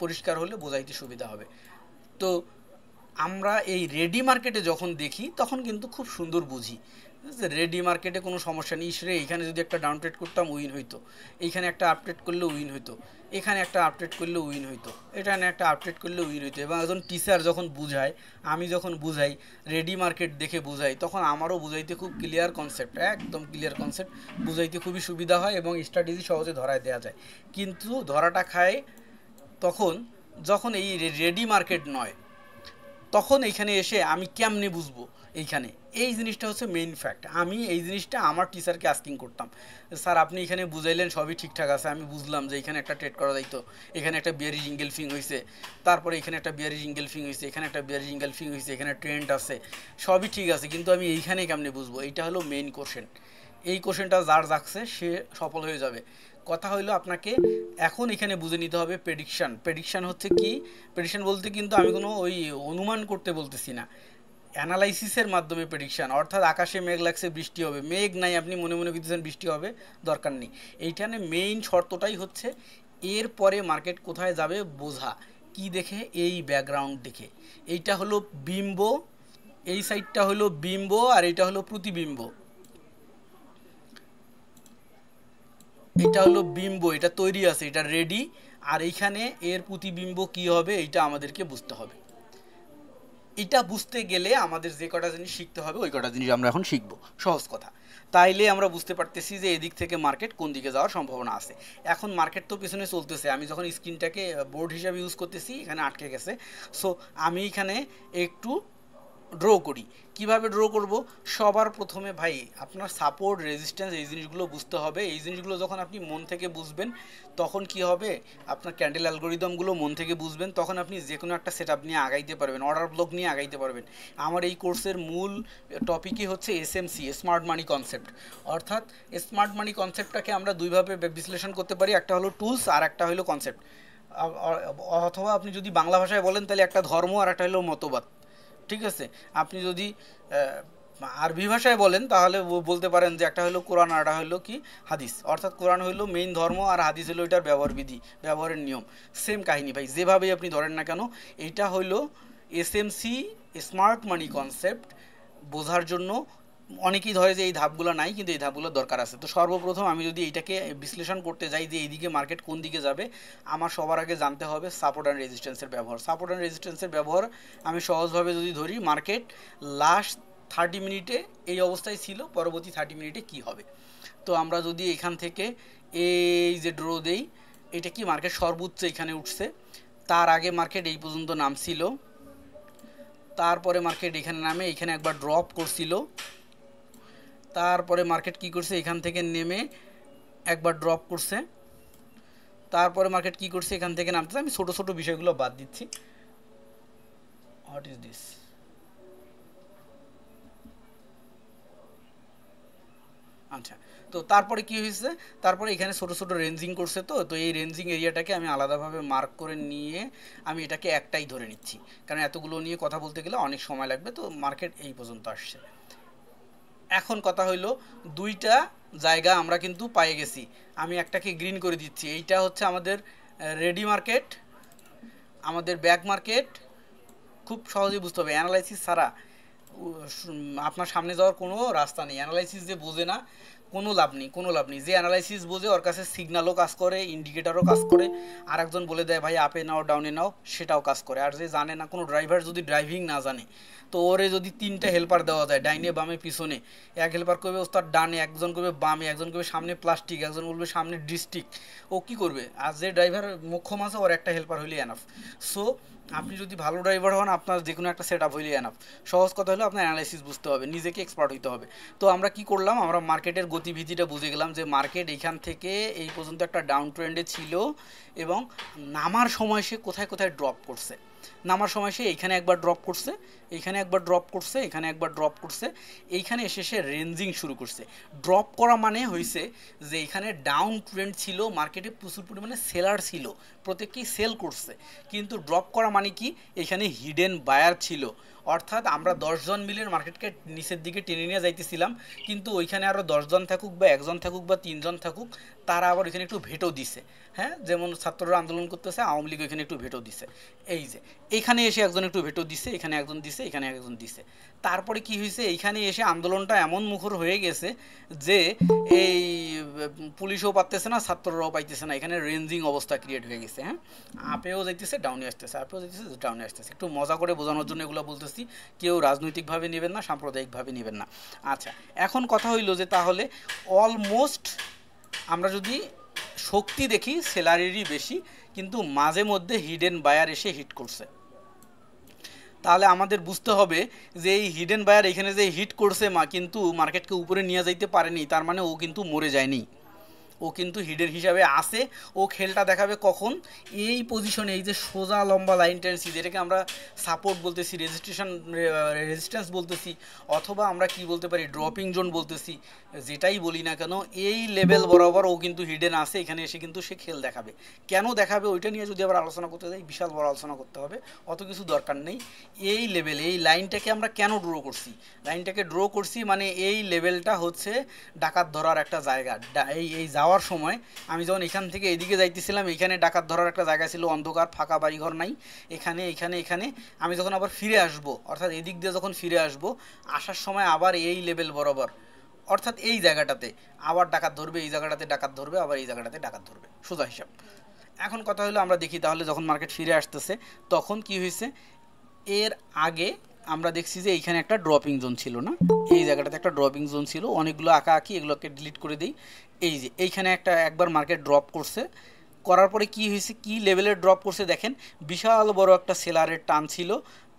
পরিষ্কার হলে বোঝাইতে সুবিধা হবে। তো আমরা এই রেডি মার্কেটে যখন দেখি তখন কিন্তু খুব সুন্দর বুঝি যে রেডি মার্কেটে কোনো সমস্যা নেই, রে এইখানে যদি একটা ডাউন ট্রেড করতাম উইন হইতো, এইখানে একটা আপডেট করলে উইন হইতো, এখানে একটা আপডেট করলে উইন হইতো, এখানে একটা আপডেট করলে উইন হইতো। এবং একজন টিচার যখন বুঝায়, আমি যখন বুঝাই, রেডি মার্কেট দেখে বুঝাই, তখন আমারও বুঝাইতে খুব ক্লিয়ার কনসেপ্ট, একদম ক্লিয়ার কনসেপ্ট, বুঝাইতে খুবই সুবিধা হয় এবং স্ট্র্যাটেজি সহজে ধরায় দেওয়া যায়। কিন্তু ধরাটা খায় তখন যখন এই রেডি মার্কেট নয়, তখন এইখানে এসে আমি কেমনে বুঝবো এইখানে, এই জিনিসটা হচ্ছে মেইন ফ্যাক্ট। আমি এই জিনিসটা আমার টিচারকে আস্কিং করতাম, স্যার আপনি এখানে বুঝাইলেন সবই ঠিকঠাক আছে, আমি বুঝলাম যে এখানে একটা ট্রেড করা যাইতো, এখানে একটা বিয়ারিশ ইঙ্গেলফিং হয়েছে, তারপরে এখানে একটা বিয়ারিশ ইঙ্গেলফিং হয়েছে, এখানে একটা বিয়ারিশ ইঙ্গেলফিং হয়েছে, এখানে ট্রেন্ড আছে, সবই ঠিক আছে, কিন্তু আমি এইখানে কেমনে বুঝবো? এইটা হলো মেইন কোশ্চেন। এই কোশ্চেনটা যার জাগছে সে সফল হয়ে যাবে। কথা হইলো আপনাকে এখন এখানে বুঝে নিতে হবে প্রেডিকশান। প্রেডিকশান হচ্ছে কি? প্রেডিকশান বলতে কিন্তু আমি কোনো ওই অনুমান করতে বলতেছি না, অ্যানালাইসিসের মাধ্যমে প্রেডিকশান, অর্থাৎ আকাশে মেঘ লাগছে বৃষ্টি হবে, মেঘ নাই আপনি মনে মনে করতেছেন বৃষ্টি হবে, দরকার নেই। এইখানে মেইন শর্তটাই হচ্ছে এরপরে মার্কেট কোথায় যাবে বোঝা। কি দেখে? এই ব্যাকগ্রাউন্ড দেখে। এইটা হলো বিম্ব, এই সাইডটা হলো বিম্ব আর এইটা হলো প্রতিবিম্ব। এটা হলো বিম্ব, এটা তৈরি আছে, এটা রেডি, আর এইখানে এর প্রতিবিম্ব কি হবে এইটা আমাদেরকে বুঝতে হবে। এটা বুঝতে গেলে আমাদের যে কটা জিনিস শিখতে হবে ওই কটা জিনিস আমরা এখন শিখব, সহজ কথা। তাইলে আমরা বুঝতে পারতেছি যে এদিক থেকে মার্কেট কোন দিকে যাওয়ার সম্ভাবনা আছে। এখন মার্কেট তো পিছনে চলতেছে, আমি যখন স্ক্রিনটাকে বোর্ড হিসাবে ইউজ করতেছি এখানে আটকে গেছে, সো আমি এখানে একটু ড্র করি। কিভাবে ড্র করব? সবার প্রথমে ভাই আপনার সাপোর্ট, রেজিস্ট্যান্স এই জিনিসগুলো বুঝতে হবে। এই জিনিসগুলো যখন আপনি মন থেকে বুঝবেন তখন কি হবে, আপনার ক্যান্ডেল অ্যালগোরিদমগুলো মন থেকে বুঝবেন, তখন আপনি যে কোনো একটা সেটআপ নিয়ে আগাইতে পারবেন, অর্ডার ব্লক নিয়ে আগাইতে পারবেন। আমার এই কোর্সের মূল টপিকই হচ্ছে এসএমসি, স্মার্ট মানি কনসেপ্ট। অর্থাৎ স্মার্ট মানি কনসেপ্টটাকে আমরা দুইভাবে বিশ্লেষণ করতে পারি, একটা হলো টুলস আর একটা হলো কনসেপ্ট। অথবা আপনি যদি বাংলা ভাষায় বলেন তাহলে একটা ধর্ম আর একটা হলো মতবাদ, ঠিক আছে? আপনি যদি আরবি ভাষায় বলেন তাহলে বলতে পারেন যে একটা হলো কোরআন আর একটা হলো কি হাদিস। অর্থাৎ কোরআন হলো মেইন ধর্ম আর হাদিস হলো এটার ব্যবহার বিধি, ব্যবহারের নিয়ম। সেম কাহিনী ভাই, যেভাবেই আপনি ধরেন না কেন, এইটা হলো এসএমসি, স্মার্ট মানি কনসেপ্ট বোঝার জন্য অনেকেই ধরে যে এই ধাপগুলো নাই, কিন্তু এই ধাপগুলো দরকার আছে। তো সর্বপ্রথম আমি যদি এইটাকে বিশ্লেষণ করতে যাই যে এইদিকে মার্কেট কোন দিকে যাবে, আমার সবার আগে জানতে হবে সাপোর্ট অ্যান্ড রেজিস্ট্যান্সের ব্যবহার। সাপোর্ট অ্যান্ড রেজিস্ট্যান্সের ব্যবহার আমি সহজভাবে যদি ধরি, মার্কেট লাস্ট 30 মিনিটে এই অবস্থায় ছিল, পরবর্তী 30 মিনিটে কি হবে। তো আমরা যদি এখান থেকে এই যে ড্র দেই, এটা কি মার্কেট সর্বোচ্চ এখানে উঠছে, তার আগে মার্কেট এই পর্যন্ত নামছিল, তারপরে মার্কেট এখানে নামে এখানে একবার ড্রপ করছিল, তারপরে মার্কেট কি করছে, এখান থেকে নেমে একবার ড্রপ করছে, তারপরে মার্কেট কি করছে, এখান থেকে নামতেছে। আমি ছোট ছোট বিষয়গুলো বাদ দিচ্ছি। What is this? আচ্ছা, তো তারপরে কি হয়েছে, তারপরে এখানে ছোট ছোট রেঞ্জিং করছে। তো তো এই রেঞ্জিং এরিয়াটাকে আমি আলাদাভাবে মার্ক করে নিয়ে আমি এটাকে একটাই ধরে নিচ্ছি, কারণ এতগুলো নিয়ে কথা বলতে গেলে অনেক সময় লাগবে। তো মার্কেট এই পর্যন্ত আসছে। এখন কথা হইলো, দুইটা জায়গা আমরা কিন্তু পেয়ে গেছি। আমি একটাকে গ্রিন করে দিচ্ছি, এইটা হচ্ছে আমাদের রেডি মার্কেট, আমাদের ব্যাক মার্কেট। খুব সহজেই বুঝতে হবে, অ্যানালাইসিস ছাড়া আপনার সামনে যাওয়ার কোনো রাস্তা নেই। অ্যানালাইসিস যে বোঝে না, কোনো লাভ নেই, কোনো লাভ নেই। যে অ্যানালাইসিস বোঝে ওর কাছে সিগন্যালও কাজ করে, ইন্ডিকেটারও কাজ করে, আর একজন বলে দেয় ভাই আপে নাও ডাউনে নাও, সেটাও কাজ করে। আর যে জানে না, কোনো ড্রাইভার যদি ড্রাইভিং না জানে, তো ওরে যদি 3টা হেল্পার দেওয়া যায়, ডাইনে বামে পিছনে, এক হেল্পার করবে ওস্তাদ ডানে, একজন করবে বামে, একজন করবে সামনে প্লাস্টিক, একজন বলবে সামনে ডিস্ট্রিক্ট, ও কি করবে? আর যে ড্রাইভার মোক্ষম আছে, ওর একটা হেল্পার হইলে এনাফ। সো আপনি যদি ভালো ড্রাইভার হন, আপনার যে কোনো একটা সেট আপ হইলে এনাফ। সহজ কথা হলো আপনার অ্যানালাইসিস বুঝতে হবে, নিজেকে এক্সপার্ট হইতে হবে। তো আমরা কি করলাম, আমরা মার্কেটের গতিবিধিটা বুঝে গেলাম যে মার্কেট এইখান থেকে এই পর্যন্ত একটা ডাউন ট্রেন্ডে ছিল, এবং নামার সময় সে কোথায় কোথায় ড্রপ করছে। নামার সময় সে এইখানে একবার ড্রপ করছে, এইখানে একবার ড্রপ করছে, এখানে একবার ড্রপ করছে, এইখানে এসে সে রেঞ্জিং শুরু করছে। ড্রপ করা মানে হয়েছে যে এখানে ডাউন ট্রেন্ড ছিল, মার্কেটে প্রচুর পরিমাণে সেলার ছিল, প্রত্যেকেই সেল করছে। কিন্তু ড্রপ করা মানে কি, এখানে হিডেন বায়ার ছিল। অর্থাৎ আমরা 10 জন মিলে মার্কেটকে নিচের দিকে টেনে নিয়ে যাইতেছিলাম, কিন্তু ওইখানে আরও 10 জন থাকুক বা 1 জন থাকুক বা 3 জন থাকুক, তারা আবার ওইখানে একটু ভেটো দিছে। হ্যাঁ, যেমন ছাত্ররা আন্দোলন করতেছে, আওয়ামী লীগ ওইখানে একটু ভেটো দিছে। এই যে এইখানে এসে একজন একটু ভেটো দিছে, এখানে একজন দিছে, এখানে একজন দিছে। তারপরে কি হয়েছে, এইখানে এসে আন্দোলনটা এমন মুখর হয়ে গেছে যে এই পুলিশও পাইতেছে না, ছাত্ররাও পাইতেছে না, এখানে রেঞ্জিং অবস্থা ক্রিয়েট হয়ে গেছে। হ্যাঁ, আপেও যাইতেছে, ডাউনে আসতেছে, আপেও যাইতেছে, ডাউনে আসতেছে। একটু মজা করে বোঝানোর জন্য এগুলো বলতেছি, কেউ রাজনৈতিকভাবে নেবেন না, সাম্প্রদায়িকভাবে নেবেন না। আচ্ছা, এখন কথা হইল যে তাহলে অলমোস্ট আমরা যদি শক্তি দেখি সেলারেরই বেশি, কিন্তু মাঝে মধ্যে হিডেন বায়ার এসে হিট করছে। তাহলে আমাদের বুঝতে হবে যে এই হিডেন বায়ার এখানে যে হিট করছে কিন্তু মার্কেটকে উপরে নিয়ে যাইতে পারেনি, তার মানে ও কিন্তু মরে যায়নি, ও কিন্তু হিডেন হিসাবে আসে। ও খেলটা দেখাবে কখন, এই পজিশনে, এই যে সোজা লম্বা লাইন টেন্সি, যেটাকে আমরা সাপোর্ট বলতেছি, রেজিস্ট্যান্স বলতেছি, অথবা আমরা কি বলতে পারি ড্রপিং জোন বলতেছি, যেটাই বলি না কেন, এই লেভেল বরাবর ও কিন্তু হিডেন আসে। এখানে এসে কিন্তু সে খেল দেখাবে। কেন দেখাবে ওইটা নিয়ে যদি আবার আলোচনা করতে যাই, বিশাল বড় আলোচনা করতে হবে, অত কিছু দরকার নেই। এই লেভেল, এই লাইনটাকে আমরা কেন ড্র করছি, লাইনটাকে ড্র করছি মানে এই লেভেলটা হচ্ছে ডাকাত ধরার একটা জায়গা। এই যাওয়ার সময় আমি যখন এখান থেকে এদিকে যাইতেছিলাম, এখানে ডাকাত ধরার একটা জায়গা ছিল, অন্ধকার ফাঁকা বাড়িঘর নাই, এখানে এখানে এখানে। আমি যখন আবার ফিরে আসব, অর্থাৎ এদিক দিয়ে যখন ফিরে আসব, আসার সময় আবার এই লেভেল বরাবর, অর্থাৎ এই জায়গাটাতে আবার ডাকাত ধরবে, এই জায়গাটাতে ডাকাত ধরবে, আবার এই জায়গাটাতে ডাকাত ধরবে, সোজা হিসাব। এখন কথা হলো আমরা দেখি তাহলে যখন মার্কেট ফিরে আসতেছে তখন কি হয়েছে। এর আগে আমরা দেখছি যে এইখানে একটা ড্রপিং জোন ছিল না, এই জায়গাটাতে একটা ড্রপিং জোন ছিল, অনেকগুলো আঁকা আঁকি, এগুলোকে ডিলিট করে দিই। এই যে এইখানে একবার মার্কেট ড্রপ করছে, করার পরে কি হয়েছে, কি লেভেলের ড্রপ করছে দেখেন, বিশাল বড় একটা সেলারের টান ছিল।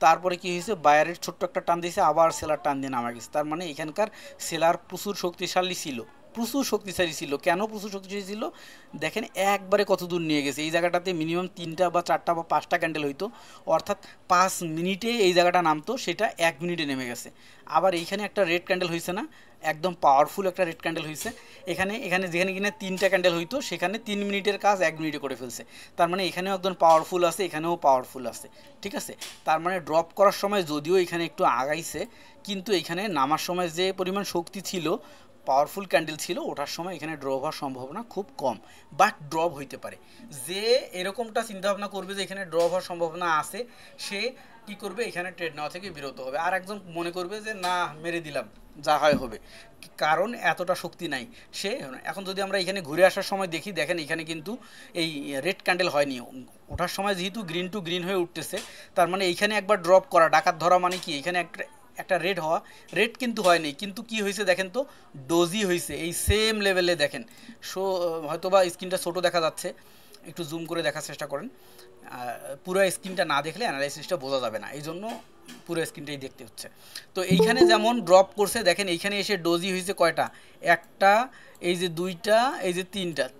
তারপরে কি হয়েছে, বায়ারের ছোট্ট একটা টান দিয়েছে, আবার সেলার টান দিয়ে নামা গেছে। তার মানে এখানকার সেলার প্রচুর শক্তিশালী ছিল, প্রচুর শক্তিশালী ছিল। কেন প্রচুর শক্তিশালী ছিল দেখেন, একবারে কত দূর নিয়ে গেছে। এই জায়গাটাতে মিনিমাম 3টা বা 4টা বা 5টা ক্যান্ডেল হইতো, অর্থাৎ 5 মিনিটে এই জায়গাটা নামতো, সেটা 1 মিনিটে নেমে গেছে। আবার এইখানে একটা রেড ক্যান্ডেল হয়েছে না, একদম পাওয়ারফুল একটা রেড ক্যান্ডেল হয়েছে। এখানে যেখানে কিনা 3টা ক্যান্ডেল হইতো, সেখানে 3 মিনিটের কাজ 1 মিনিটে করে ফেলছে। তার মানে এখানেও একদম পাওয়ারফুল আছে, এখানেও পাওয়ারফুল আছে, ঠিক আছে। তার মানে ড্রপ করার সময় যদিও এখানে একটু আগাইছে, কিন্তু এখানে নামার সময় যে পরিমাণ শক্তি ছিল পাওয়ারফুল ক্যান্ডেল ছিল ওঠার সময় এখানে ড্রপ হওয়ার সম্ভাবনা খুব কম, বাট ড্রপ হইতে পারে। যে এরকমটা চিন্তাভাবনা করবে যে এখানে ড্রপ হওয়ার সম্ভাবনা আছে, সে কি করবে, এখানে ট্রেড নেওয়া থেকে বিরত হবে। আর একজন মনে করবে যে না, মেরে দিলাম, যা হয় হবে, কারণ এতটা শক্তি নাই সে। এখন যদি আমরা এখানে ঘুরে আসার সময় দেখি, দেখেন এখানে কিন্তু এই রেড ক্যান্ডেল হয়নি, ওঠার সময় যেহেতু গ্রিন টু গ্রিন হয়ে উঠতেছে, তার মানে এইখানে একবার ড্রপ করা, ডাকাত ধরা মানে কি, এখানে একটা রেড হওয়া, রেড কিন্তু হয়নি, কিন্তু কি হয়েছে দেখেন তো, ডোজি হয়েছে এই সেম লেভেলে। দেখেন হয়তো বা স্ক্রিনটা ছোটো দেখা যাচ্ছে, একটু জুম করে দেখার চেষ্টা করেন। পুরো স্ক্রিনটা না দেখলে অ্যানালাইসিসটা বোঝা যাবে না, এই জন্য পুরো স্ক্রিনটাই দেখতে হচ্ছে। তো এইখানে যেমন ড্রপ করছে দেখেন, এইখানে এসে ডোজি হয়েছে কয়টা, একটা, এই যে দুইটা, এই যে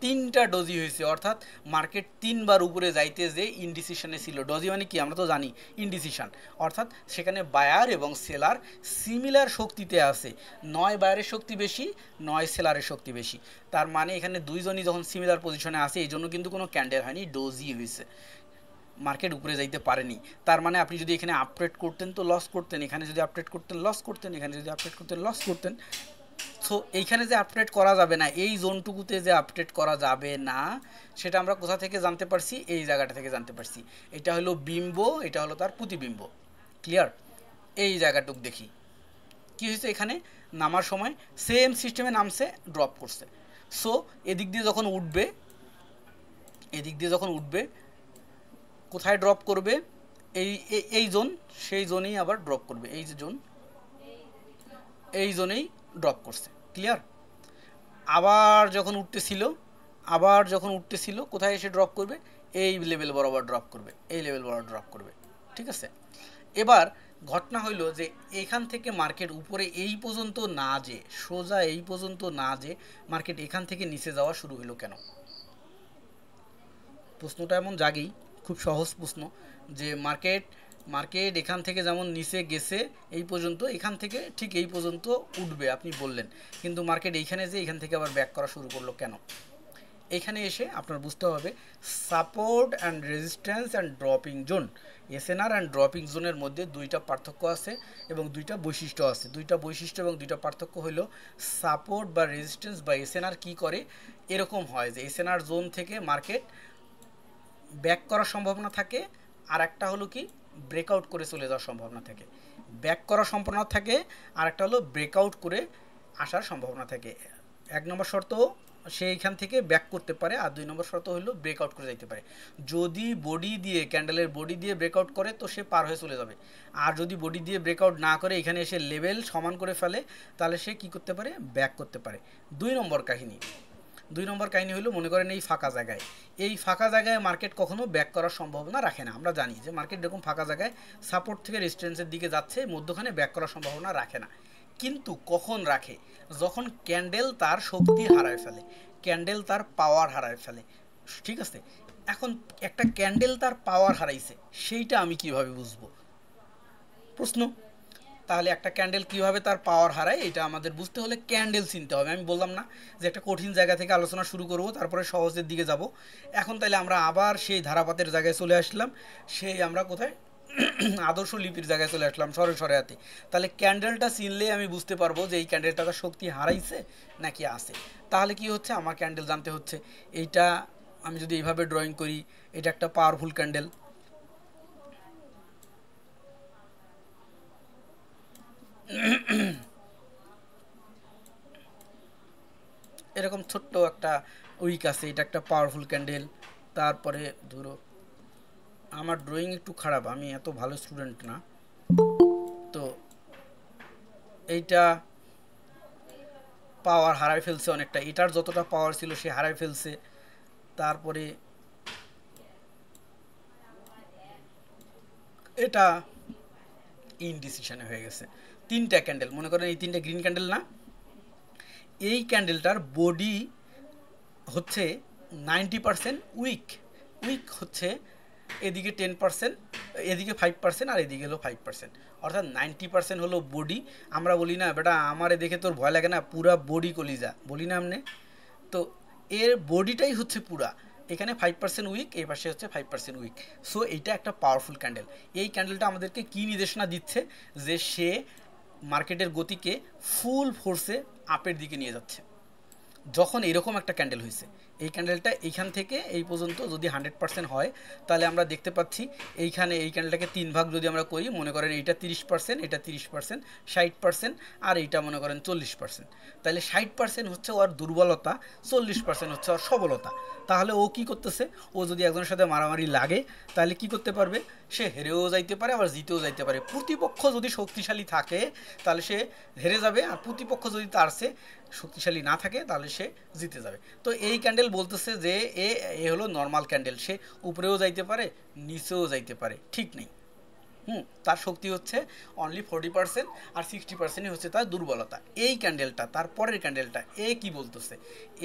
তিনটা ডোজি হয়েছে, অর্থাৎ মার্কেট তিনবার উপরে যাইতে যে ইনডিসিশনে ছিল। ডোজি মানে কি আমরা তো জানি, ইনডিসিশন, অর্থাৎ সেখানে বায়ার এবং সেলার সিমিলার শক্তিতে আছে, নয় বায়ারের শক্তি বেশি, নয় সেলারের শক্তি বেশি। তার মানে এখানে দুইজনই যখন সিমিলার পজিশনে আছে, এই জন্য কিন্তু কোনো ক্যান্ডেল হয়নি, ডোজি হয়েছে, মার্কেট উপরে যাইতে পারেনি। তার মানে আপনি যদি এখানে আপডেট করতেন তো লস করতেন, এখানে যদি আপডেট করতেন লস করতেন, এখানে যদি আপডেট করতেন লস করতেন। সো এইখানে যে আপডেট করা যাবে না, এই জোনটুকুতে যে আপডেট করা যাবে না, সেটা আমরা কোথা থেকে জানতে পারছি, এই জায়গাটা থেকে জানতে পারছি। এটা হলো বিম্ব, এটা হলো তার প্রতিবিম্ব, ক্লিয়ার। এই জায়গাটুক দেখি কি হয়েছে, এখানে নামার সময় সেম সিস্টেমে নামছে, ড্রপ করছে। সো এদিক দিয়ে যখন উঠবে, এদিক দিয়ে যখন উঠবে কোথায় ড্রপ করবে, এই জোন, সেই জোনেই আবার ড্রপ করবে, এই যে জোন, এই জোনেই ড্রপ করছে, ক্লিয়ার। আবার যখন উঠতেছিল কোথায় এসে ড্রপ করবে, এই লেভেল বরাবর ড্রপ করবে, এই লেভেল বরাবর ড্রপ করবে, ঠিক আছে। এবার ঘটনা হইল যে এখান থেকে মার্কেট উপরে এই পর্যন্ত না যে, সোজা এই পর্যন্ত না যে মার্কেট এখান থেকে নিচে যাওয়া শুরু হইলো কেন? প্রশ্নটা এমন জাগেই, খুব সহজ প্রশ্ন, যে মার্কেট এখান থেকে যেমন নিচে গেছে এই পর্যন্ত, এখান থেকে ঠিক এই পর্যন্ত উঠবে আপনি বললেন, কিন্তু মার্কেট এইখানে যে এখান থেকে আবার ব্যাক করা শুরু করলো কেন? এখানে এসে আপনার বুঝতে হবে support and resistance and dropping zone, SNR and dropping জোনের মধ্যে দুইটা পার্থক্য আছে এবং দুইটা বৈশিষ্ট্য আছে। দুইটা বৈশিষ্ট্য এবং দুইটা পার্থক্য হলো সাপোর্ট বা রেজিস্ট্যান্স বা এসএনআর কি করে, এরকম হয় যে এসএনআর জোন থেকে মার্কেট ব্যাক করার সম্ভাবনা থাকে, আর একটা হলো কি ব্রেকআউট করে চলে যাওয়ার সম্ভাবনা থাকে। ব্যাক করার সম্ভাবনা থাকে, আর একটা হলো ব্রেকআউট করে আসার সম্ভাবনা থাকে। এক নম্বর শর্ত সে এইখান থেকে ব্যাক করতে পারে, আর দুই নম্বর শর্ত হলো ব্রেকআউট করে যাইতে পারে। যদি বডি দিয়ে, ক্যান্ডেলের বডি দিয়ে ব্রেকআউট করে তো সে পার হয়ে চলে যাবে, আর যদি বডি দিয়ে ব্রেকআউট না করে এখানে এসে লেভেল সমান করে ফেলে, তাহলে সে কি করতে পারে, ব্যাক করতে পারে। দুই নম্বর কাহিনী হলো, মনে করেন এই ফাঁকা জায়গায় মার্কেট কখনো ব্যাক করার সম্ভাবনা রাখে না। আমরা জানি যে মার্কেট এরকম ফাঁকা জায়গায় সাপোর্ট থেকে রেজিস্ট্যান্সের দিকে যাচ্ছে, মধ্যখানে ব্যাক করার সম্ভাবনা রাখে না। কিন্তু কখন রাখে, যখন ক্যান্ডেল তার শক্তি হারায় ফেলে, ক্যান্ডেল তার পাওয়ার হারায় ফেলে, ঠিক আছে। এখন একটা ক্যান্ডেল তার পাওয়ার হারাইছে, সেইটা আমি কিভাবে বুঝবো, প্রশ্ন। তাহলে একটা ক্যান্ডেল কিভাবে তার পাওয়ার হারায়, এটা আমাদের বুঝতে হলে ক্যান্ডেল চিনতে হবে। আমি বললাম না যে একটা কঠিন জায়গা থেকে আলোচনা শুরু করব, তারপরে সহজের দিকে যাব। এখন তাহলে আমরা আবার সেই ধারাপাতের জায়গায় চলে আসলাম, সেই আমরা কোথায়, আদর্শ লিপির জায়গায় চলে আসলাম, সরে হাতে। তাহলে ক্যান্ডেলটা চিনলে আমি বুঝতে পারবো যে এই ক্যান্ডেলটা তার শক্তি হারাইছে নাকি আছে। তাহলে কি হচ্ছে, আমার ক্যান্ডেল জানতে হচ্ছে। এইটা আমি যদি এইভাবে ড্রয়িং করি, এটা একটা পাওয়ারফুল ক্যান্ডেল, এরকম ছোট্ট একটা উইক আছে, এটা একটা পাওয়ারফুল ক্যান্ডেল। তারপরে ধরো, আমার ড্রয়িং একটু খারাপ, আমি এত ভালো স্টুডেন্ট না, তো এইটা পাওয়ার হারায় ফেলছে অনেকটা, এটার যতটা পাওয়ার ছিল সে হারায় ফেলছে। তারপরে এটা ইনডিসিশনে হয়ে গেছে। তিনটা ক্যান্ডেল, মনে করেন এই তিনটা গ্রিন ক্যান্ডেল না, এই ক্যান্ডেলটার বডি হচ্ছে 90% উইক হচ্ছে, এদিকে 10%, এদিকে 5%, আর এদিকে হলো 5%, অর্থাৎ 90% হলো বডি। আমরা বলি না বেটা আমারে দেখে তোর ভয় লাগে না, পুরা বডি কলিজা, বলি না আমনে। তো এর বডিটাই হচ্ছে পুরা, এখানে 5% উইক, এই পাশে হচ্ছে 5% উইক। সো এইটা একটা পাওয়ারফুল ক্যান্ডেল। এই ক্যান্ডেলটা আমাদেরকে কি নির্দেশনা দিচ্ছে, যে সে মার্কেটের গতিকে ফুল ফোর্সে আপের দিকে নিয়ে যাচ্ছে। যখন এরকম একটা ক্যান্ডেল হয়েছে, এই ক্যান্ডেলটা এইখান থেকে এই পর্যন্ত যদি 100% হয়, তাহলে আমরা দেখতে পাচ্ছি এইখানে এই ক্যান্ডেলটাকে 3 ভাগ যদি আমরা করি, মনে করেন এইটা 30%, এটা 30%, 60%, আর এইটা মনে করেন 40%। তাহলে 60% হচ্ছে ওর দুর্বলতা, 40% হচ্ছে ওর সবলতা। তাহলে ও কি করতেছে, ও যদি একজনের সাথে মারামারি লাগে তাহলে কি করতে পারবে, সে হেরেও যাইতে পারে আবার জিতেও যাইতে পারে। প্রতিপক্ষ যদি শক্তিশালী থাকে তাহলে সে হেরে যাবে, আর প্রতিপক্ষ যদি তার সে শক্তিশালী না থাকে তাহলে সে জিতে যাবে। তো এই ক্যান্ডেল বলতেছে যে এ হলো নর্মাল ক্যান্ডেল, সে উপরেও যাইতে পারে নিচেও যাইতে পারে, ঠিক নেই। তার শক্তি হচ্ছে অনলি 40%, আর 60%ই হচ্ছে তার দুর্বলতা। এই ক্যান্ডেলটা, তারপরের ক্যান্ডেলটা, এ কি বলতেছে,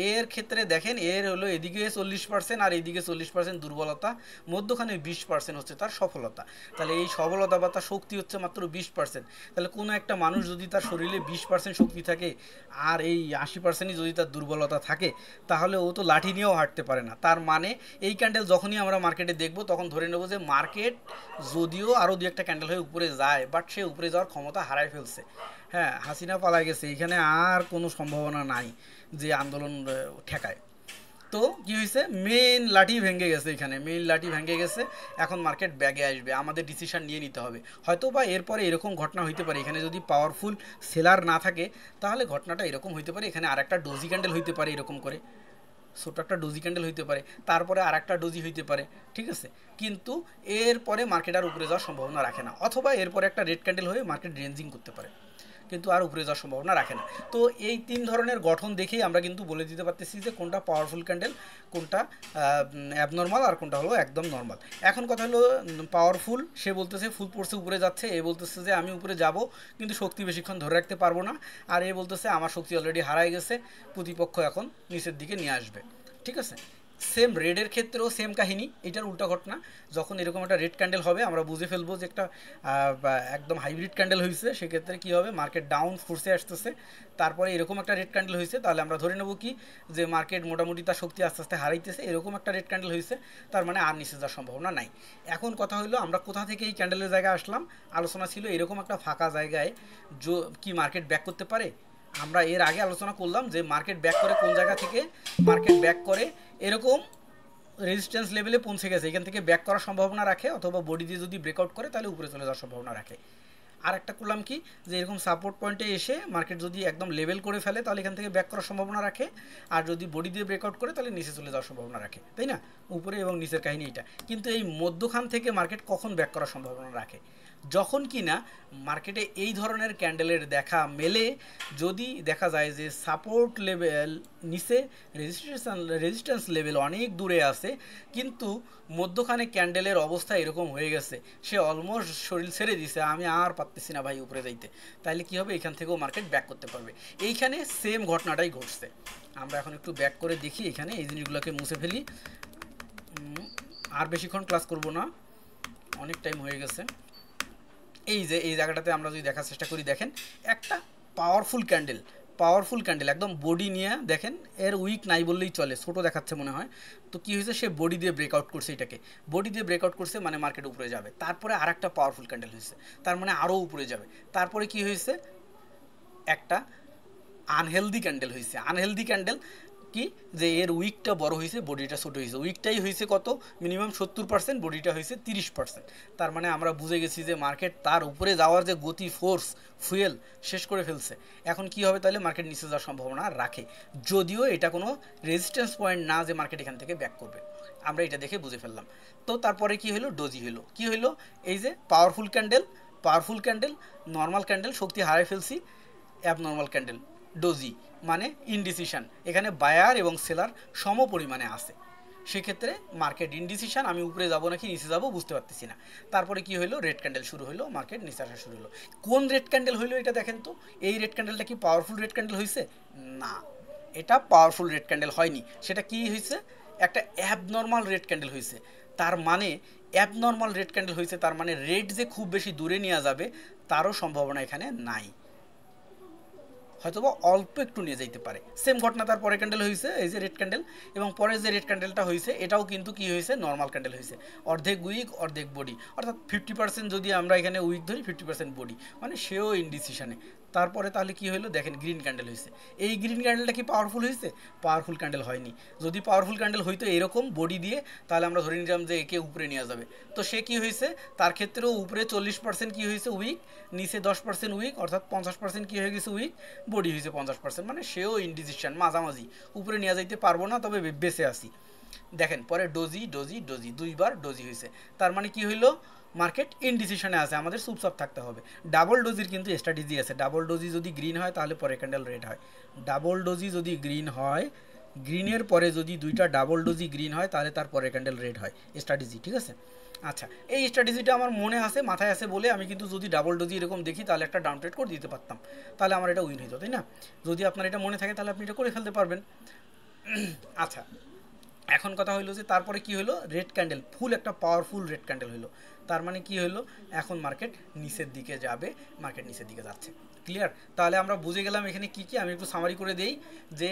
এর ক্ষেত্রে দেখেন এর হলো এদিকে 40% আর এইদিকে 40% দুর্বলতা, মধ্যখানে 20% হচ্ছে তার সফলতা। তাহলে এই সফলতা বা তার শক্তি হচ্ছে মাত্র 20%। তাহলে কোনো একটা মানুষ যদি তার শরীরে 20% শক্তি থাকে আর এই 80%ই যদি তার দুর্বলতা থাকে, তাহলে ও তো লাঠি নিয়েও হাঁটতে পারে না। তার মানে এই ক্যান্ডেল যখনই আমরা মার্কেটে দেখব তখন ধরে নেব যে মার্কেট যদিও আরও দু একটা ক্যান্ডেল হয়ে উপরে যায়, বাট সে উপরে যাওয়ার ক্ষমতা হারায় ফেলছে। হ্যাঁ, হাসিনা পালায় গেছে, এখানে আর কোনো সম্ভাবনা নাই যে আন্দোলন ঠেকায়। তো কি হয়েছে, মেইন লাঠি ভেঙে গেছে, এখানে মেইন লাঠি ভেঙে গেছে। এখন মার্কেট ব্যাগে আসবে, আমাদের ডিসিশন নিয়ে নিতে হবে। হয়তো বা এরপরে এরকম ঘটনা হইতে পারে, এখানে যদি পাওয়ারফুল সেলার না থাকে তাহলে ঘটনাটা এরকম হইতে পারে, এখানে আর একটা ডোজি ক্যান্ডেল হইতে পারে, এরকম করে ছোট একটা ডোজি ক্যান্ডেল হইতে পারে, তারপরে আর একটা ডোজি হইতে পারে, ঠিক আছে। কিন্তু এরপরে মার্কেট আর উপরে যাওয়ার সম্ভাবনা রাখে না, অথবা এরপরে একটা রেড ক্যান্ডেল হয়ে মার্কেট রেঞ্জিং করতে পারে, কিন্তু আর উপরে যাওয়ার সম্ভাবনা রাখে না। তো এই 3 ধরনের গঠন দেখেই আমরা কিন্তু বলে দিতে পারতেছি যে কোনটা পাওয়ারফুল ক্যান্ডেল, কোনটা অ্যাবনর্মাল, আর কোনটা হলো একদম নর্মাল। এখন কথা হলো পাওয়ারফুল, সে বলতেছে ফুল ফোর্সে উপরে যাচ্ছে, এ বলতেছে যে আমি উপরে যাব কিন্তু শক্তি বেশিক্ষণ ধরে রাখতে পারবো না, আর এ বলতেছে আমার শক্তি অলরেডি হারায় গেছে, প্রতিপক্ষ এখন নিচের দিকে নিয়ে আসবে, ঠিক আছে। সেম রেডের ক্ষেত্রেও সেম কাহিনী, এটার উল্টা ঘটনা। যখন এরকম একটা রেড ক্যান্ডেল হবে আমরা বুঝে ফেলবো যে একটা একদম হাইব্রিড ক্যান্ডেল হয়েছে, সেক্ষেত্রে কী হবে, মার্কেট ডাউন ফোর্সে আসতেছে। তারপরে এরকম একটা রেড ক্যান্ডেল হয়েছে, তাহলে আমরা ধরে নেব কি যে মার্কেট মোটামুটি তার শক্তি আস্তে আস্তে হারাইতেছে। এরকম একটা রেড ক্যান্ডেল হয়েছে, তার মানে আর নিচে যাওয়ার সম্ভাবনা নাই। এখন কথা হলো আমরা কোথা থেকে এই ক্যান্ডেলের জায়গায় আসলাম, আলোচনা ছিল এরকম একটা ফাঁকা জায়গায় কি মার্কেট ব্যাক করতে পারে। আমরা এর আগে আলোচনা করলাম যে মার্কেট ব্যাক করে কোন জায়গা থেকে, মার্কেট ব্যাক করে এরকম রেজিস্ট্যান্স লেভেলে পৌঁছে গেছে, এখান থেকে ব্যাক করার সম্ভাবনা রাখে, অথবা বডি দিয়ে যদি ব্রেকআউট করে তাহলে উপরে চলে যাওয়ার সম্ভাবনা রাখে। আর একটা করলাম কি, যে এরকম সাপোর্ট পয়েন্টে এসে মার্কেট যদি একদম লেভেল করে ফেলে তাহলে এখান থেকে ব্যাক করার সম্ভাবনা রাখে, আর যদি বডি দিয়ে ব্রেকআউট করে তাহলে নিচে চলে যাওয়ার সম্ভাবনা রাখে, তাই না। উপরে এবং নিচের কাহিনী এটা। কিন্তু এই মধ্যখান থেকে মার্কেট কখন ব্যাক করার সম্ভাবনা রাখে, যখন কি না মার্কেটে এই ধরনের ক্যান্ডেলের দেখা মেলে, যদি দেখা যায় যে সাপোর্ট লেভেল নিচে, রেজিস্ট্যান্স লেভেল অনেক দূরে আছে, কিন্তু মধ্যখানে ক্যান্ডেলের অবস্থা এরকম হয়ে গেছে, সে অলমোস্ট শরীর ছেড়ে দিছে, আমি আর পারতেছি না ভাই উপরে যাইতে, তাহলে কি হবে, এখান থেকেও মার্কেট ব্যাক করতে পারবে। এইখানে সেম ঘটনাটাই ঘটছে। আমরা এখন একটু ব্যাক করে দেখি, এখানে এই জিনিসগুলোকে মুছে ফেলি, আর বেশিক্ষণ ক্লাস করব না, অনেক টাইম হয়ে গেছে। এই যে এই জায়গাটাতে আমরা যদি দেখার চেষ্টা করি, দেখেন একটা পাওয়ারফুল ক্যান্ডেল একদম বডি নিয়ে, দেখেন এর উইক নাই বললেই চলে, ছোটো দেখাচ্ছে মনে হয়। তো কী হয়েছে, সে বডি দিয়ে ব্রেকআউট করছে, এটাকে বডি দিয়ে ব্রেকআউট করছে মানে মার্কেট উপরে যাবে। তারপরে আর একটা পাওয়ারফুল ক্যান্ডেল হয়েছে, তার মানে আরও উপরে যাবে। তারপরে কি হয়েছে, একটা আনহেলদি ক্যান্ডেল হয়েছে। আনহেলদি ক্যান্ডেল কি, যে এর উইকটা বড় হয়েছে, বডিটা ছোটো হয়েছে। উইকটাই হয়েছে কত, মিনিমাম 70%, বডিটা হয়েছে 30%। তার মানে আমরা বুঝে গেছি যে মার্কেট তার উপরে যাওয়ার যে গতি, ফোর্স, ফুয়েল শেষ করে ফেলছে। এখন কি হবে, তাহলে মার্কেট নিচে যাওয়ার সম্ভাবনা রাখে, যদিও এটা কোনো রেজিস্ট্যান্স পয়েন্ট না যে মার্কেট এখান থেকে ব্যাক করবে। আমরা এটা দেখে বুঝে ফেললাম। তো তারপরে কি হলো, ডোজি হলো। কি হলো, এই যে পাওয়ারফুল ক্যান্ডেল, নর্মাল ক্যান্ডেল, শক্তি হারাই ফেলছি, অ্যাবনর্মাল ক্যান্ডেল, ডোজি, মানে ইনডিসিশন। এখানে বায়ার এবং সেলার সম পরিমাণে আছে, সেক্ষেত্রে মার্কেট ইনডিসিশন, আমি উপরে যাব নাকি নিচে যাব বুঝতে পারতেছি না। তারপরে কি হলো, রেড ক্যান্ডেল শুরু হলো, মার্কেট নিচে আসা শুরু হলো। কোন রেড ক্যান্ডেল হইলো এটা দেখেন তো, এই রেড ক্যান্ডেলটা কি পাওয়ারফুল রেড ক্যান্ডেল হয়েছে? না, এটা পাওয়ারফুল রেড ক্যান্ডেল হয়নি। সেটা কি হয়েছে, একটা অ্যাবনর্মাল রেড ক্যান্ডেল হয়েছে। তার মানে অ্যাবনর্মাল রেড ক্যান্ডেল হয়েছে, তার মানে রেড যে খুব বেশি দূরে নেওয়া যাবে তারও সম্ভাবনা এখানে নাই। হয়তোবা অল্প একটু নিয়ে যাইতে পারে। সেম ঘটনা তার পরে ক্যান্ডেল হয়েছে, এই যে রেড ক্যান্ডেল, এবং পরে যে রেড ক্যান্ডেলটা হয়েছে এটাও কিন্তু কি হয়েছে, নর্মাল ক্যান্ডেল হয়েছে, অর্ধেক উইক অর্ধেক বডি, অর্থাৎ 50% যদি আমরা এখানে উইক ধরি 50% বডি, মানে সেও ইনডিসিশনে। তারপরে তাহলে কি হলো দেখেন, গ্রিন ক্যান্ডেল হয়েছে। এই গ্রিন ক্যান্ডেলটা কি পাওয়ারফুল হয়েছে? পাওয়ারফুল ক্যান্ডেল হয়নি। যদি পাওয়ারফুল ক্যান্ডেল হইতো এরকম বডি দিয়ে, তাহলে আমরা ধরে নিলাম যে একে উপরে নেওয়া যাবে। তো সে কি হয়েছে, তার ক্ষেত্রেও উপরে 40% কি হয়েছে, উইক, নিচে 10% উইক, অর্থাৎ 50% কি হয়ে গেছে, উইক, বডি হয়েছে 50%, মানে সেও ইনডিসিশন, মাঝামাঝি, উপরে নিয়ে যাইতে পারবো না, তবে বেঁচে আসি। দেখেন পরে ডোজি ডোজি ডোজি, দুইবার ডোজি হয়েছে, তার মানে কি হইলো, মার্কেট ইনডিসিশনে আছে, আমাদের চুপচাপ থাকতে হবে। ডাবল ডোজির কিন্তু স্ট্র্যাটেজি আছে। ডাবল ডোজি যদি গ্রিন হয় তাহলে পরে ক্যান্ডেল রেড হয়। ডাবল ডোজি যদি গ্রিন হয়, গ্রিনের পরে যদি দুইটা ডাবল ডোজি গ্রিন হয় তাহলে তার পরে ক্যান্ডেল রেড হয়, স্ট্র্যাটেজি, ঠিক আছে। আচ্ছা, এই স্ট্র্যাটেজিটা আমার মনে আছে, মাথায় আছে বলে আমি কিন্তু যদি ডাবল ডোজি এরকম দেখি তাহলে একটা ডাউন ট্রেড করে দিতে পারতাম, তাহলে আমার এটা উইন হইতো, তাই না? যদি আপনার এটা মনে থাকে তাহলে আপনি এটা করে ফেলতে পারবেন। আচ্ছা, এখন কথা হইলো যে তারপরে কি হলো, রেড ক্যান্ডেল, ফুল একটা পাওয়ারফুল রেড ক্যান্ডেল হইলো, তার মানে কি হইলো, এখন মার্কেট নিচের দিকে যাবে, মার্কেট নিচের দিকে যাচ্ছে। ক্লিয়ার? তাহলে আমরা বুঝে গেলাম এখানে কি কি, আমি একটু সামারি করে দেই যে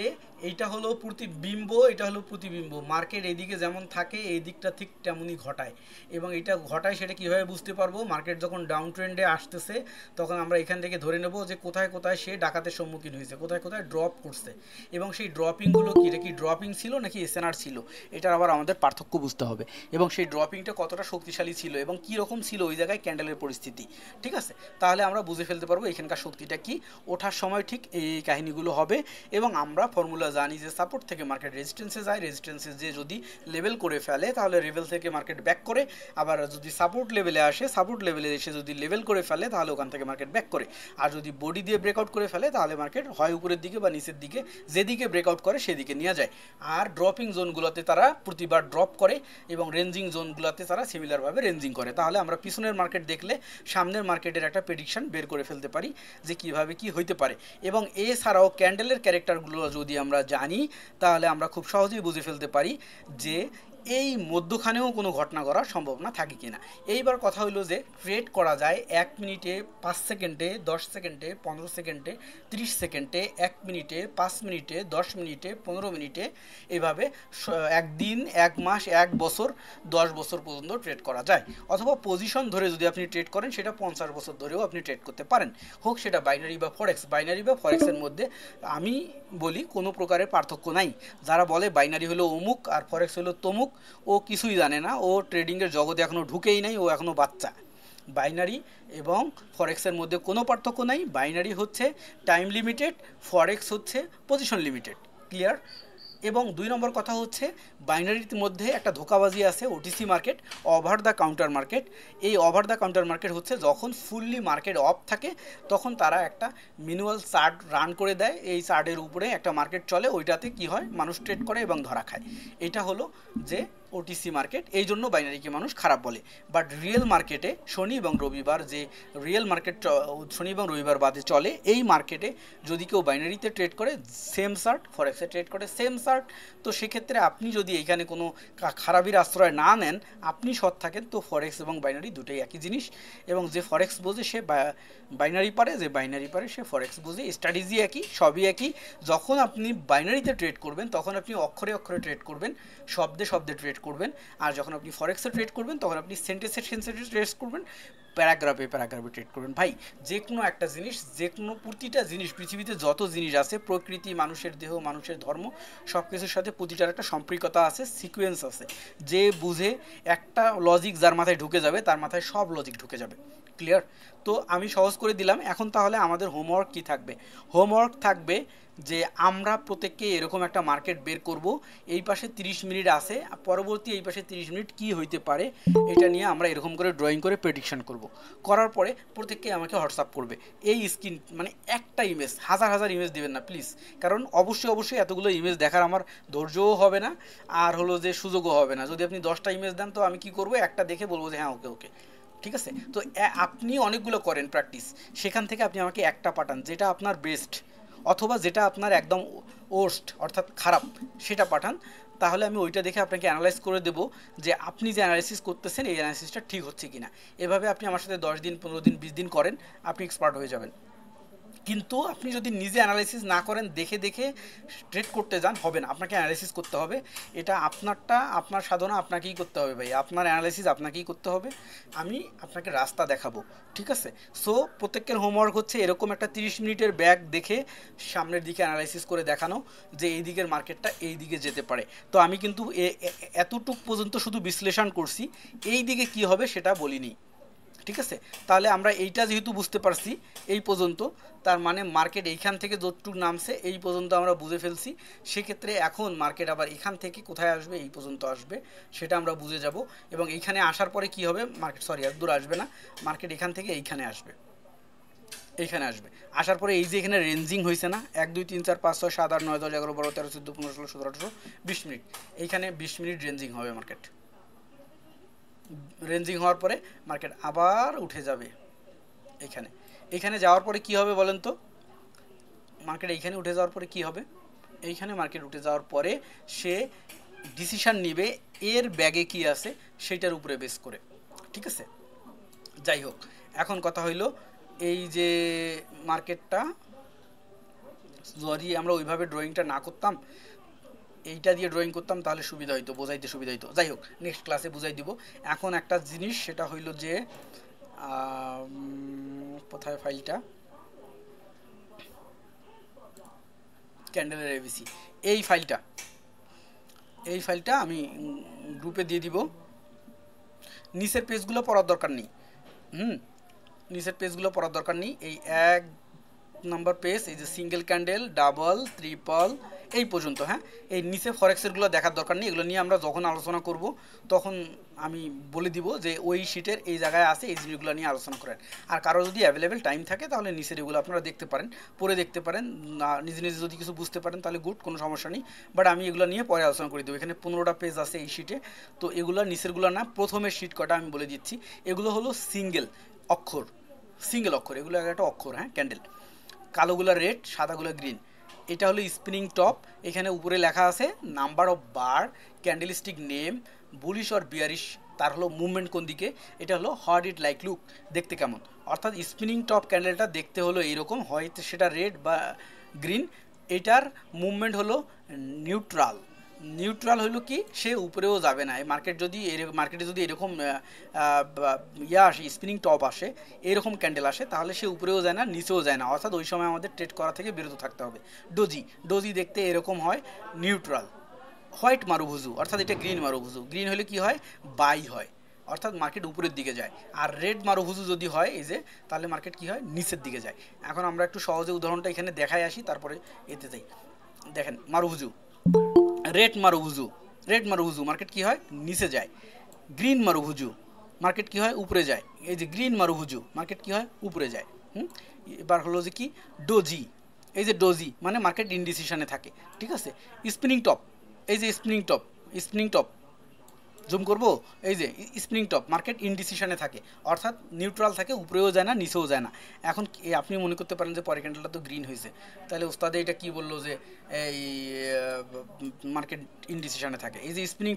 এইটা হলো প্রতিবিম্ব, এটা হলো প্রতিবিম্ব, মার্কেট এইদিকে যেমন থাকে এই দিকটা ঠিক তেমনই ঘটায়, এবং এটা ঘটায় সেটা কীভাবে বুঝতে পারবো, মার্কেট যখন ডাউন ট্রেন্ডে আসতেছে তখন আমরা এখান থেকে ধরে নেব যে কোথায় কোথায় সে ডাকাতের সম্মুখীন হয়েছে, কোথায় কোথায় ড্রপ করছে, এবং সেই ড্রপিংগুলো কি, এটা কি ড্রপিং ছিল নাকি এসএনআর ছিল, এটার আবার আমাদের পার্থক্য বুঝতে হবে, এবং সেই ড্রপিংটা কতটা শক্তিশালী ছিল এবং কী রকম ছিল ওই জায়গায় ক্যান্ডেলের পরিস্থিতি, ঠিক আছে। তাহলে আমরা বুঝে ফেলতে পারবো এখানকার শক্তিটা কি, ওঠার সময় ঠিক এই কাহিনীগুলো হবে। এবং আমরা ফর্মুলা জানি যে সাপোর্ট থেকে মার্কেট রেজিস্ট্যান্সে যায়, রেজিস্ট্যান্সে যে যদি লেভেল করে ফেলে তাহলে লেভেল থেকে মার্কেট ব্যাক করে, আবার যদি সাপোর্ট লেভেলে আসে, সাপোর্ট লেভেলে এসে যদি লেভেল করে ফেলে তাহলে ওখান থেকে মার্কেট ব্যাক করে, আর যদি বডি দিয়ে ব্রেকআউট করে ফেলে তাহলে মার্কেট হয় উপরের দিকে বা নিচের দিকে, যেদিকে ব্রেকআউট করে সেদিকে নিয়ে যায়। আর ড্রপিং জোনগুলোতে তারা প্রতিবার ড্রপ করে এবং রেঞ্জিং জোনগুলোতে তারা সিমিলারভাবে রেঞ্জিং করে। তাহলে আমরা পিছনের মার্কেট দেখলে সামনের মার্কেটের একটা প্রেডিকশন বের করে ফেলতে পারি যে কীভাবে কি হইতে পারে। এবং এছাড়াও ক্যান্ডেলের ক্যারেক্টারগুলো যদি আমরা জানি তাহলে আমরা খুব সহজেই বুঝে ফেলতে পারি যে এই মধ্যখানেও কোনো ঘটনা করার সম্ভাবনা থাকে কিনা। এইবার কথা হলো যে ট্রেড করা যায় 1 মিনিটে, 5 সেকেন্ডে, 10 সেকেন্ডে, 15 সেকেন্ডে, 30 সেকেন্ডে, 1 মিনিটে, 5 মিনিটে, 10 মিনিটে, 15 মিনিটে, এইভাবে একদিন, 1 মাস, 1 বছর, 10 বছর পর্যন্ত ট্রেড করা যায়। অথবা পজিশন ধরে যদি আপনি ট্রেড করেন সেটা 50 বছর ধরেও আপনি ট্রেড করতে পারেন, হোক সেটা বাইনারি বা ফরেক্স। বাইনারি বা ফরেক্সের মধ্যে আমি বলি কোনো প্রকারের পার্থক্য নাই। যারা বলে বাইনারি হলো অমুক আর ফরেক্স হলো তমুক, ও কিছুই জানে না, ও ট্রেডিংয়ের জগতে এখনও ঢুকেই নাই, ও এখনও বাচ্চা। বাইনারি এবং ফরেক্সের মধ্যে কোনো পার্থক্য নাই। বাইনারি হচ্ছে টাইম লিমিটেড, ফরেক্স হচ্ছে পজিশন লিমিটেড। ক্লিয়ার? এবং 2 নম্বর কথা হচ্ছে বাইনারির মধ্যে একটা ধোকাবাজি আছে, OTC market, over the counter market. এই ওভার দ্য কাউন্টার মার্কেট হচ্ছে যখন ফুললি মার্কেট অফ থাকে তখন তারা একটা ম্যানুয়াল চার্ট রান করে দেয়, এই চার্টের উপরে একটা মার্কেট চলে, ওইটাতে কি হয়, মানুষ ট্রেড করে এবং ধরা খায়। এটা হলো যে ওটিসি মার্কেট, এই জন্য বাইনারিকে মানুষ খারাপ বলে। বাট রিয়েল মার্কেটে শনি এবং রবিবার, যে রিয়েল মার্কেট শনি এবং রবিবার বাদে চলে, এই মার্কেটে যদি কেউ বাইনারিতে ট্রেড করে সেম চার্ট, ফরেক্সে ট্রেড করে সেম চার্ট, তো সেক্ষেত্রে আপনি যদি এইখানে কোনো খারাপির আশ্রয় না নেন, আপনি সৎ থাকেন, তো ফরেক্স এবং বাইনারি দুটোই একই জিনিস। এবং যে ফরেক্স বোঝে সে বাইনারি পারে, যে বাইনারি পারে সে ফরেক্স বোঝে, স্ট্র্যাটেজি একই, সবই একই। যখন আপনি বাইনারিতে ট্রেড করবেন তখন আপনি অক্ষরে অক্ষরে ট্রেড করবেন, শব্দে শব্দে ট্রেড করবেন। আর যখন আপনি ফরেক্সে ট্রেড করবেন তখন আপনি সেন্টেন্সে সেন্টেন্সে ট্রেড করবেন, প্যারাগ্রাফে প্যারাগ্রাফে ট্রেড করবেন। ভাই, যে কোনো একটা জিনিস, যে কোনো প্রতিটা জিনিস, পৃথিবীতে যত জিনিস আছে, প্রকৃতি, মানুষের দেহ, মানুষের ধর্ম, সব কিছুর সাথে প্রতিটার একটা সম্পৃক্ততা আছে, সিকোয়েন্স আছে। যে বুঝে একটা লজিক যার মাথায় ঢুকে যাবে তার মাথায় সব লজিক ঢুকে যাবে। ক্লিয়ার? তো আমি সহজ করে দিলাম। এখন তাহলে আমাদের হোমওয়ার্ক কি থাকবে? হোমওয়ার্ক থাকবে যে আমরা প্রত্যেককে এরকম একটা মার্কেট বের করব, এই পাশে 30 মিনিট আছে, পরবর্তী এই পাশে 30 মিনিট কি হইতে পারে এটা নিয়ে আমরা এরকম করে ড্রয়িং করে প্রেডিকশন করব। করার পরে প্রত্যেককে আমাকে হোয়াটসঅ্যাপ করবে এই স্ক্রিন, মানে একটা ইমেজ, হাজার হাজার ইমেজ দিবেন না প্লিজ, কারণ অবশ্যই এতগুলো ইমেজ দেখার আমার ধৈর্যও হবে না, আর হলো যে সুযোগও হবে না। যদি আপনি 10টা ইমেজ দেন তো আমি কি করব, একটা দেখে বলবো যে হ্যাঁ ওকে ওকে, ঠিক আছে। তো আপনি অনেকগুলো করেন প্র্যাকটিস, সেখান থেকে আপনি আমাকে একটা পাঠান যেটা আপনার বেস্ট, অথবা যেটা আপনার একদম ওর্স্ট অর্থাৎ খারাপ সেটা পাঠান, তাহলে আমি ওইটা দেখে আপনাকে অ্যানালাইজ করে দেবো যে আপনি যে অ্যানালাইসিস করতেছেন এই অ্যানালাইসিসটা ঠিক হচ্ছে কিনা। এভাবে আপনি আমার সাথে 10 দিন, 15 দিন, 20 দিন করেন, আপনি এক্সপার্ট হয়ে যাবেন। কিন্তু আপনি যদি নিজে অ্যানালাইসিস না করেন, দেখে দেখে ট্রেড করতে যান, হবে না। আপনাকে অ্যানালাইসিস করতে হবে। এটা আপনারটা, আপনার সাধনা আপনাকেই করতে হবে ভাই, আপনার অ্যানালাইসিস আপনাকেই করতে হবে। আমি আপনাকে রাস্তা দেখাবো, ঠিক আছে? সো প্রত্যেকের হোমওয়ার্ক হচ্ছে এরকম একটা 30 মিনিটের ব্যাগ দেখে সামনের দিকে অ্যানালাইসিস করে দেখানো যে এই দিকের মার্কেটটা এই দিকে যেতে পারে। তো আমি কিন্তু এতটুক পর্যন্ত শুধু বিশ্লেষণ করছি, এই দিকে কি হবে সেটা বলিনি, ঠিক আছে? তাহলে আমরা এইটা যেহেতু বুঝতে পারছি এই পর্যন্ত, তার মানে মার্কেট এইখান থেকে যতটুকু নামছে এই পর্যন্ত আমরা বুঝে ফেলছি। সেক্ষেত্রে এখন মার্কেট আবার এখান থেকে কোথায় আসবে, এই পর্যন্ত আসবে, সেটা আমরা বুঝে যাব। এবং এইখানে আসার পরে কি হবে, মার্কেট সরি এত দূর আসবে না, মার্কেট এখান থেকে এইখানে আসবে, এইখানে আসবে। আসার পরে এই যে এখানে রেঞ্জিং হয়েছে না, 1 2 3 4 5 6 7 8 9 10 11 12 13 14 15 16 17 18 20 মিনিট, এইখানে 20 মিনিট রেঞ্জিং হবে মার্কেট। রেঞ্জিং হওয়ার পরে মার্কেট আবার উঠে যাবে এখানে। এখানে যাওয়ার পরে কি হবে বলেন তো, মার্কেট এইখানে উঠে যাওয়ার পরে কি হবে, এইখানে মার্কেট উঠে যাওয়ার পরে সে ডিসিশন নিবে এর ব্যাগে কি আছে সেটার উপরে বেস করে, ঠিক আছে? যাই হোক, এখন কথা হইল এই যে মার্কেটটা যদি আমরা ওইভাবে ড্রয়িংটা না করতাম, এইটা দিয়ে ড্রয়িং করতাম, তাহলে সুবিধা হইতো, বোঝাইতে সুবিধা হইতো। যাই হোক, নেক্সট ক্লাসে বুঝাই দিব। এখন একটা জিনিস, সেটা হইল যে কোথায় ফাইলটা, ক্যান্ডেলের এবিসি, এই ফাইলটা আমি গ্রুপে দিয়ে দিব। নিচের পেজগুলো পড়ার দরকার নেই, নিচের পেজগুলো পড়ার দরকার নেই। এই 1 নাম্বার পেজ, এই যে সিঙ্গেল ক্যান্ডেল, ডাবল, ট্রিপল, এই পর্যন্ত, হ্যাঁ, এই নিচে ফরেক্সেরগুলো দেখার দরকার নেই। এগুলো নিয়ে আমরা যখন আলোচনা করব তখন আমি বলে দিব যে ওই শিটের এই জায়গায় আছে, এই জিনিসগুলো নিয়ে আলোচনা করেন। আর কারো যদি অ্যাভেলেবেল টাইম থাকে তাহলে নিচের এগুলো আপনারা দেখতে পারেন, পরে দেখতে পারেন, নিজে নিজে যদি কিছু বুঝতে পারেন তাহলে গুড, কোনো সমস্যা নেই। বাট আমি এগুলো নিয়ে পরে আলোচনা করে দেবো। এখানে 15টা পেজ আছে এই শিটে, তো এগুলো নিচেরগুলো না, প্রথমের শিট কটা আমি বলে দিচ্ছি। এগুলো হলো সিঙ্গেল অক্ষর, এগুলো একটা অক্ষর, হ্যাঁ, ক্যান্ডেল। কালোগুলো রেড, সাদাগুলো গ্রিন। এটা হলো স্পিনিং টপ, এখানে উপরে লেখা আছে number of bar, candlestick name, bullish or bearish, তার হলো মুভমেন্ট কোন দিকে, এটা হলো হাউ ইট লাইক লুক, দেখতে কেমন। অর্থাৎ স্পিনিং টপ ক্যান্ডেলটা দেখতে হলো এইরকম, হয়তো সেটা রেড বা গ্রিন। এটার মুভমেন্ট হলো নিউট্রাল। নিউট্রাল হলো কি, সে উপরেও যাবে না। এই মার্কেটে যদি এরকম আসে, স্পিনিং টপ আসে, এরকম ক্যান্ডেল আসে, তাহলে সে উপরেও যায় না, নিচেও যায় না। অর্থাৎ ওই সময় আমাদের ট্রেড করা থেকে বিরত থাকতে হবে। ডোজি দেখতে এরকম হয়, নিউট্রাল। হোয়াইট মারুভুজু, অর্থাৎ এটা গ্রিন মারুভুজু। গ্রিন হলে কি হয়, বাই হয়, অর্থাৎ মার্কেট উপরের দিকে যায়। আর রেড মারুভুজু যদি হয় এই যে, তাহলে মার্কেট কি হয়, নিচের দিকে যায়। এখন আমরা একটু সহজে উদাহরণটা এখানে দেখাই আসি, তারপরে এতে যাই। দেখেন মারুভুজু, রেড মারুভুজু মার্কেট কি হয়, নিচে যায়। গ্রিন মারুভুজু মার্কেট কি হয়, উপরে যায়। এই যে গ্রিন মারুভুজু মার্কেট কি হয়, উপরে যায়। এবার হলো যে কি, ডোজি, এই যে ডোজি মানে মার্কেট ইনডিসিশনে থাকে, ঠিক আছে। স্পিনিং টপ, এই যে স্পিনিং টপ জুম করব, এই যে স্প্রিং টপ মার্কেট ইনডিসিশনে থাকে, অর্থাৎ নিউট্রাল থাকে, উপরেও যায় না, নিচেও যায় না। এখন আপনি মনে করতে পারেন যে পরের ক্যান্ডেলটা তো গ্রিন হয়েছে, তাহলে ওস্তাদে এটা কি বললো যে এই মার্কেট ইনডিসিশনে থাকে। এই যে স্প্রিং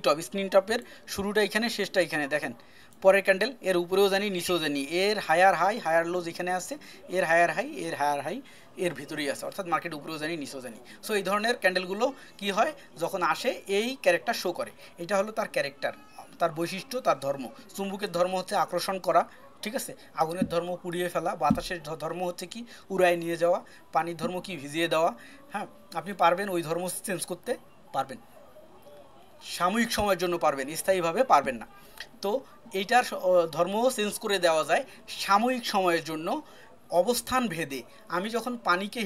টপের শুরুটা এখানে, শেষটা এখানে, দেখেন পরের ক্যান্ডেল এর উপরেও জানি, নিচেও জানি, এর হায়ার হাই হায়ার লো যেখানে আছে, এর হায়ার হাই এর ভিতরেই আছে, অর্থাৎ মার্কেট উপরেও জানি, নিচেও জানি। সো এই ধরনের ক্যান্ডেলগুলো কি হয়, যখন আসে এই ক্যারেক্টার শো করে। এটা হলো তার ক্যারেক্টার, তার বৈশিষ্ট্য, তার ধর্ম। চুম্বকের ধর্ম হচ্ছে আকর্ষণ করা, ঠিক আছে। আগুনের ধর্ম পুড়িয়ে ফেলা, বাতাসের ধর্ম হচ্ছে কি, উড়ায় নিয়ে যাওয়া, পানির ধর্ম কি, ভিজিয়ে দেওয়া। হ্যাঁ, আপনি পারবেন ওই ধর্ম চেঞ্জ করতে পারবেন, সাময়িক সময়ের জন্য পারবেন, স্থায়ীভাবে পারবেন না। তো এইটার ধর্মও চেঞ্জ করে দেওয়া যায় সাময়িক সময়ের জন্য, অবস্থান ভেদে। আমি যখন পানিকে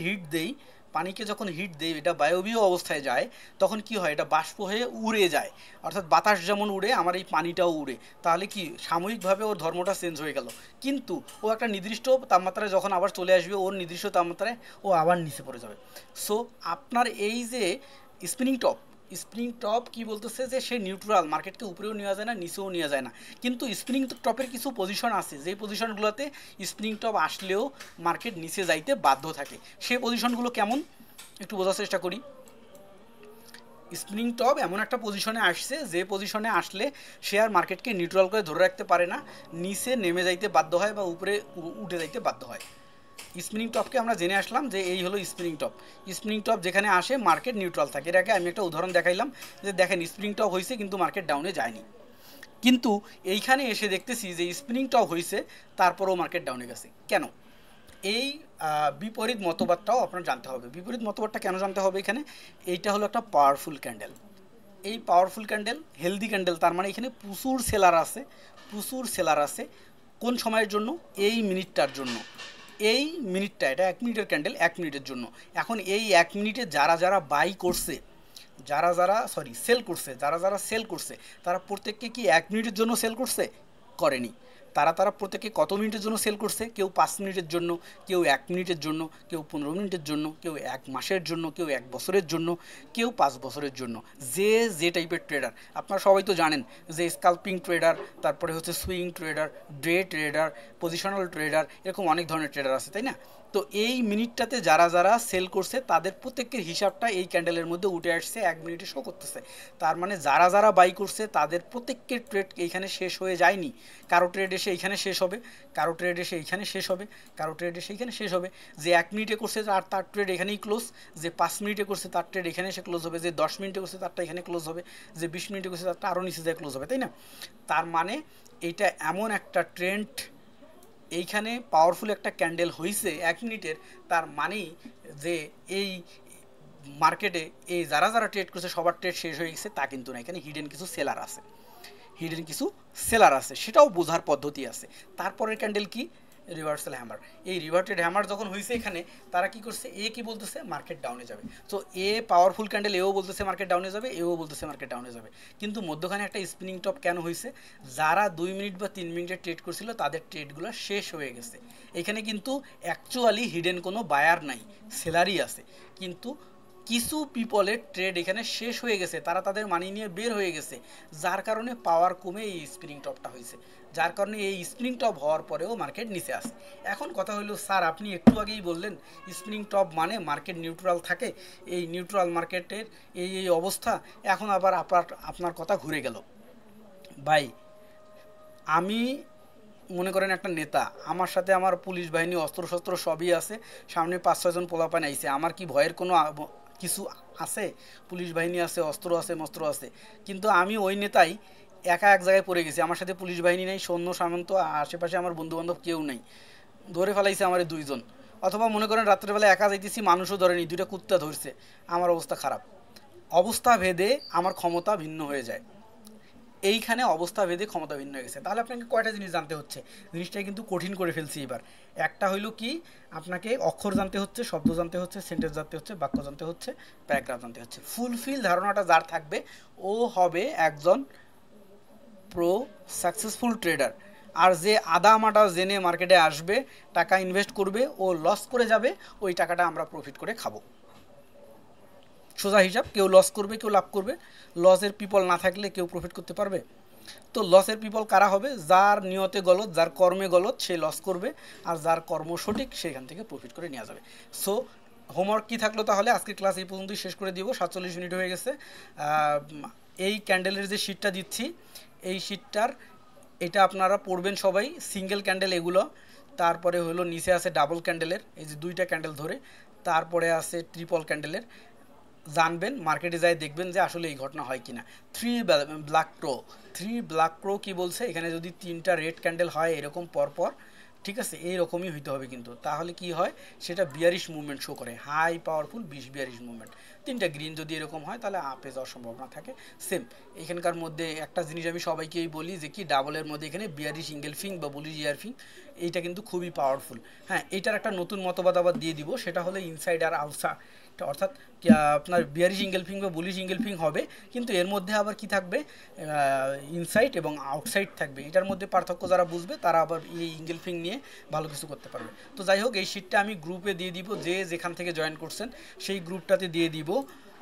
যখন হিট দেই, এটা বায়বীয় অবস্থায় যায়, তখন কি হয়, এটা বাষ্প হয়ে উড়ে যায়। অর্থাৎ বাতাস যেমন উড়ে, আমার এই পানিটাও উড়ে। তাহলে কি, সাময়িকভাবে ওর ধর্মটা চেঞ্জ হয়ে গেল, কিন্তু ও একটা নির্দিষ্ট তাপমাত্রায় যখন আবার চলে আসবে, ওর নির্দিষ্ট তাপমাত্রায় ও আবার নিচে পড়ে যাবে। সো আপনার এই যে স্প্রিং টপ কি বলতেছে, যে সে নিউট্রাল, মার্কেটকে উপরেও নেওয়া যায় না, নিচেও নেওয়া যায় না। কিন্তু স্প্রিং টপের কিছু পজিশন আছে, যেই পজিশনগুলোতে স্প্রিং টপ আসলেও মার্কেট নিচে যাইতে বাধ্য থাকে। সেই পজিশনগুলো কেমন, একটু বোঝার চেষ্টা করি। স্প্রিং টপ এমন একটা পজিশনে আসছে, যে পজিশনে আসলে সে আর মার্কেটকে নিউট্রাল করে ধরে রাখতে পারে না, নিচে নেমে যাইতে বাধ্য হয় বা উপরে উঠে যাইতে বাধ্য হয়। স্পিনিং টপকে আমরা জেনে আসলাম যে এই হলো স্পিনিং টপ। স্পিনিং টপ যেখানে আসে মার্কেট নিউট্রাল থাকে। এর আগে আমি একটা উদাহরণ দেখাইলাম যে দেখেন স্পিনিং টপ হয়েছে কিন্তু মার্কেট ডাউনে যায়নি, কিন্তু এইখানে এসে দেখতেছি যে স্পিনিং টপ হয়েছে তারপরেও মার্কেট ডাউনে গেছে। কেন? এই বিপরীত মতবাদটাও আপনার জানতে হবে। বিপরীত মতবাদটা কেন জানতে হবে? এখানে এইটা হলো একটা পাওয়ারফুল ক্যান্ডেল। এই পাওয়ারফুল ক্যান্ডেল, হেলদি ক্যান্ডেল, তার মানে এখানে প্রচুর সেলার আছে, প্রচুর সেলার আছে। কোন সময়ের জন্য? এই মিনিটটার জন্য। এই মিনিটটা, এটা 1 মিনিটের ক্যান্ডেল, 1 মিনিটের জন্য। এখন এই 1 মিনিটে যারা যারা বাই করছে, যারা যারা সেল করছে, যারা যারা সেল করছে, তারা প্রত্যেককে কি 1 মিনিটের জন্য সেল করছে? করেনি। তারা প্রত্যেকে কত মিনিটের জন্য সেল করছে? কেউ 5 মিনিটের জন্য, কেউ 1 মিনিটের জন্য, কেউ 15 মিনিটের জন্য, কেউ 1 মাসের জন্য, কেউ 1 বছরের জন্য, কেউ 5 বছরের জন্য। যে যে টাইপের ট্রেডার, আপনারা সবাই তো জানেন যে স্কাল্পিং ট্রেডার, তারপরে হচ্ছে swing trader, day trader, positional trader, এরকম অনেক ধরনের ট্রেডার আছে, তাই না? তো এই মিনিটটাতে যারা যারা সেল করছে তাদের প্রত্যেকের হিসাবটা এই ক্যান্ডেলের মধ্যে উঠে আসছে, 1 মিনিটে শো করতেছে। তার মানে যারা যারা বাই করছে তাদের প্রত্যেকের ট্রেড এইখানে শেষ হয়ে যায়নি। কারো ট্রেড এসে এইখানে শেষ হবে, কারো ট্রেড এসে এইখানে শেষ হবে, কারো ট্রেড এসে এইখানে শেষ হবে। যে 1 মিনিটে করছে তার ট্রেড এখানেই ক্লোজ, যে 5 মিনিটে করছে তার ট্রেড এখানে এসে ক্লোজ হবে, যে 10 মিনিটে করছে তারটা এখানে ক্লোজ হবে, যে 20 মিনিটে করছে তারটা আরও নিচে যায় ক্লোজ হবে, তাই না? তার মানে এইটা এমন একটা ট্রেন্ড, এইখানে পাওয়ারফুল একটা ক্যান্ডেল হয়েছে 1 মিনিটের, তার মানেই যে এই মার্কেটে এই যারা যারা ট্রেড করছে সবার ট্রেড শেষ হয়ে গেছে তা কিন্তু না। এখানে হিডেন কিছু সেলার আছে, হিডেন কিছু সেলার আছে, সেটাও বোঝার পদ্ধতি আছে। তারপরের ক্যান্ডেল কি? Reversal hammer. এই রিভার্টেড হ্যামার যখন হয়েছে এখানে, তারা কি করছে? এ কি বলতেছে? মার্কেট ডাউনে যাবে। তো এ পাওয়ারফুল ক্যান্ডেল, এও বলতেছে মার্কেট ডাউনে যাবে, এও বলতেছে মার্কেট ডাউনে যাবে, কিন্তু মধ্যখানে একটা স্পিনিং টপ কেন হয়েছে? যারা 2 মিনিট বা 3 মিনিটের ট্রেড করছিল তাদের ট্রেডগুলো শেষ হয়ে গেছে। এখানে কিন্তু অ্যাকচুয়ালি হিডেন কোনো বায়ার নাই, সেলারই আছে, কিন্তু কিছু পিপলের ট্রেড এখানে শেষ হয়ে গেছে, তারা তাদের মানি নিয়ে বের হয়ে গেছে, যার কারণে পাওয়ার কমে এই স্প্রিং টপটা হয়েছে, যার কারণে এই স্প্রিং টপ হওয়ার পরেও মার্কেট নিচে আসে। এখন কথা হলো, স্যার আপনি একটু আগেই বললেন স্প্রিং টপ মানে মার্কেট নিউট্রাল থাকে, এই নিউট্রাল মার্কেটের এই এই অবস্থা, এখন আবার আপনার কথা ঘুরে গেল। ভাই, আমি মনে করেন একটা নেতা, আমার সাথে আমার পুলিশ বাহিনী অস্ত্রশস্ত্র সবই আছে, সামনে 5-6 জন পোলাপান আইছে, আমার কি ভয়ের কোনো কিছু আছে? পুলিশ বাহিনী আছে, অস্ত্র আছে, মস্ত্র আছে, কিন্তু আমি ওই নেতাই একা এক জায়গায় পড়ে গেছি, আমার সাথে পুলিশ বাহিনী নেই, সৈন্য সামন্ত, আশেপাশে আমার বন্ধুবান্ধব কেউ নেই, ধরে ফেলাইছে আমার 2 জন। অথবা মনে করেন রাত্রেবেলা একা যাইতেছি, মানুষও ধরেনি, 2টা কুত্তা ধরছে, আমার অবস্থা খারাপ। অবস্থা ভেদে আমার ক্ষমতা ভিন্ন হয়ে যায়, এইখানে অবস্থা ভেদে ক্ষমতা ভিন্ন হয়ে গেছে। তাহলে আপনাকে কয়টা জিনিস জানতে হচ্ছে, জিনিসটা কিন্তু কঠিন করে ফেলছি এবার। একটা হইল কি, আপনাকে অক্ষর জানতে হচ্ছে, শব্দ জানতে হচ্ছে, সেন্টেন্স জানতে হচ্ছে, বাক্য জানতে হচ্ছে, প্যারাগ্রাফ জানতে হচ্ছে। ফুলফিল ধারণাটা যার থাকবে ও হবে একজন প্রো সাকসেসফুল ট্রেডার। আর যে আদা মাটা জেনে মার্কেটে আসবে, টাকা ইনভেস্ট করবে, ও লস করে যাবে, ওই টাকাটা আমরা প্রফিট করে খাবো। সোজা হিসাব, কেউ লস করবে, কেউ লাভ করবে। লসের পিপল না থাকলে কেউ প্রফিট করতে পারবে? তো লসের পিপল কারা হবে? যার নিয়তে গলত, যার কর্মে গলত, সে লস করবে, আর যার কর্ম সঠিক সেখান থেকে প্রফিট করে নেওয়া যাবে। সো হোমওয়ার্ক কী থাকলো তাহলে? আজকের ক্লাস এই পর্যন্তই শেষ করে দিব, 47 মিনিট হয়ে গেছে। এই ক্যান্ডেলের যে শিটটা দিচ্ছি, এই শিটটার এটা আপনারা পড়বেন সবাই, সিঙ্গেল ক্যান্ডেল এগুলো, তারপরে হলো নিচে আছে ডাবল ক্যান্ডেলের, এই যে 2টা ক্যান্ডেল ধরে, তারপরে আছে ট্রিপল ক্যান্ডেলের, জানবেন, মার্কেটে যায় দেখবেন যে আসলে এই ঘটনা হয় কিনা। 3 ব্ল্যাক ক্রো কি বলছে এখানে? যদি 3টা রেড ক্যান্ডেল হয় এরকম পরপর, ঠিক আছে, এইরকমই হইতে হবে কিন্তু, তাহলে কি হয়, সেটা বিয়ারিশ মুভমেন্ট শো করে, হাই পাওয়ারফুল বিয়ারিশ মুভমেন্ট। 3টা গ্রিন যদি এরকম হয় তাহলে আপে যাওয়ার সম্ভাবনা থাকে। সেম এখানকার মধ্যে একটা জিনিস আমি সবাইকেই বলি যে কি, ডাবলের মধ্যে এখানে বিয়ারিশ ইঙ্গেলফিং বা বুলিশ ইয়ারফিং, এইটা কিন্তু খুবই পাওয়ারফুল। হ্যাঁ, এইটার একটা নতুন মতবাদ আবার দিয়ে দিব, সেটা হলো ইনসাইড আর আউটসাইড, অর্থাৎ আপনার বিয়ারিশ ইঙ্গেলফিং বা বুলিশ ইঙ্গেলফিং হবে, কিন্তু এর মধ্যে আবার কি থাকবে, ইনসাইড এবং আউটসাইড থাকবে। এটার মধ্যে পার্থক্য যারা বুঝবে তারা আবার এই ইঙ্গেলফিং নিয়ে ভালো কিছু করতে পারবে। তো যাই হোক, এই শিটটা আমি গ্রুপে দিয়ে দিব, যে যেখান থেকে জয়েন করছেন সেই গ্রুপটাতে দিয়ে দিব,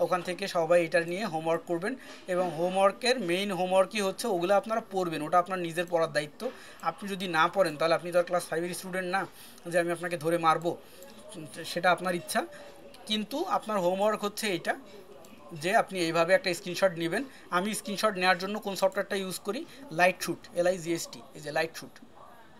ওখান থেকে সবাই এটার নিয়ে হোমওয়ার্ক করবেন। এবং হোমওয়ার্কের মেইন হোমওয়ার্কই হচ্ছে ওগুলো আপনারা পড়বেন, ওটা আপনার নিজের পড়ার দায়িত্ব। আপনি যদি না পড়েন তাহলে আপনি তো আর ক্লাস 5-এর স্টুডেন্ট না যে আমি আপনাকে ধরে মারবো, সেটা আপনার ইচ্ছা। কিন্তু আপনার হোমওয়ার্ক হচ্ছে এইটা, যে আপনি এইভাবে একটা স্ক্রিনশট নেবেন। আমি স্ক্রিনশট নেওয়ার জন্য কোন সফটওয়্যারটা ইউজ করি? লাইট শুট, LIGST, এই যে লাইট শুট,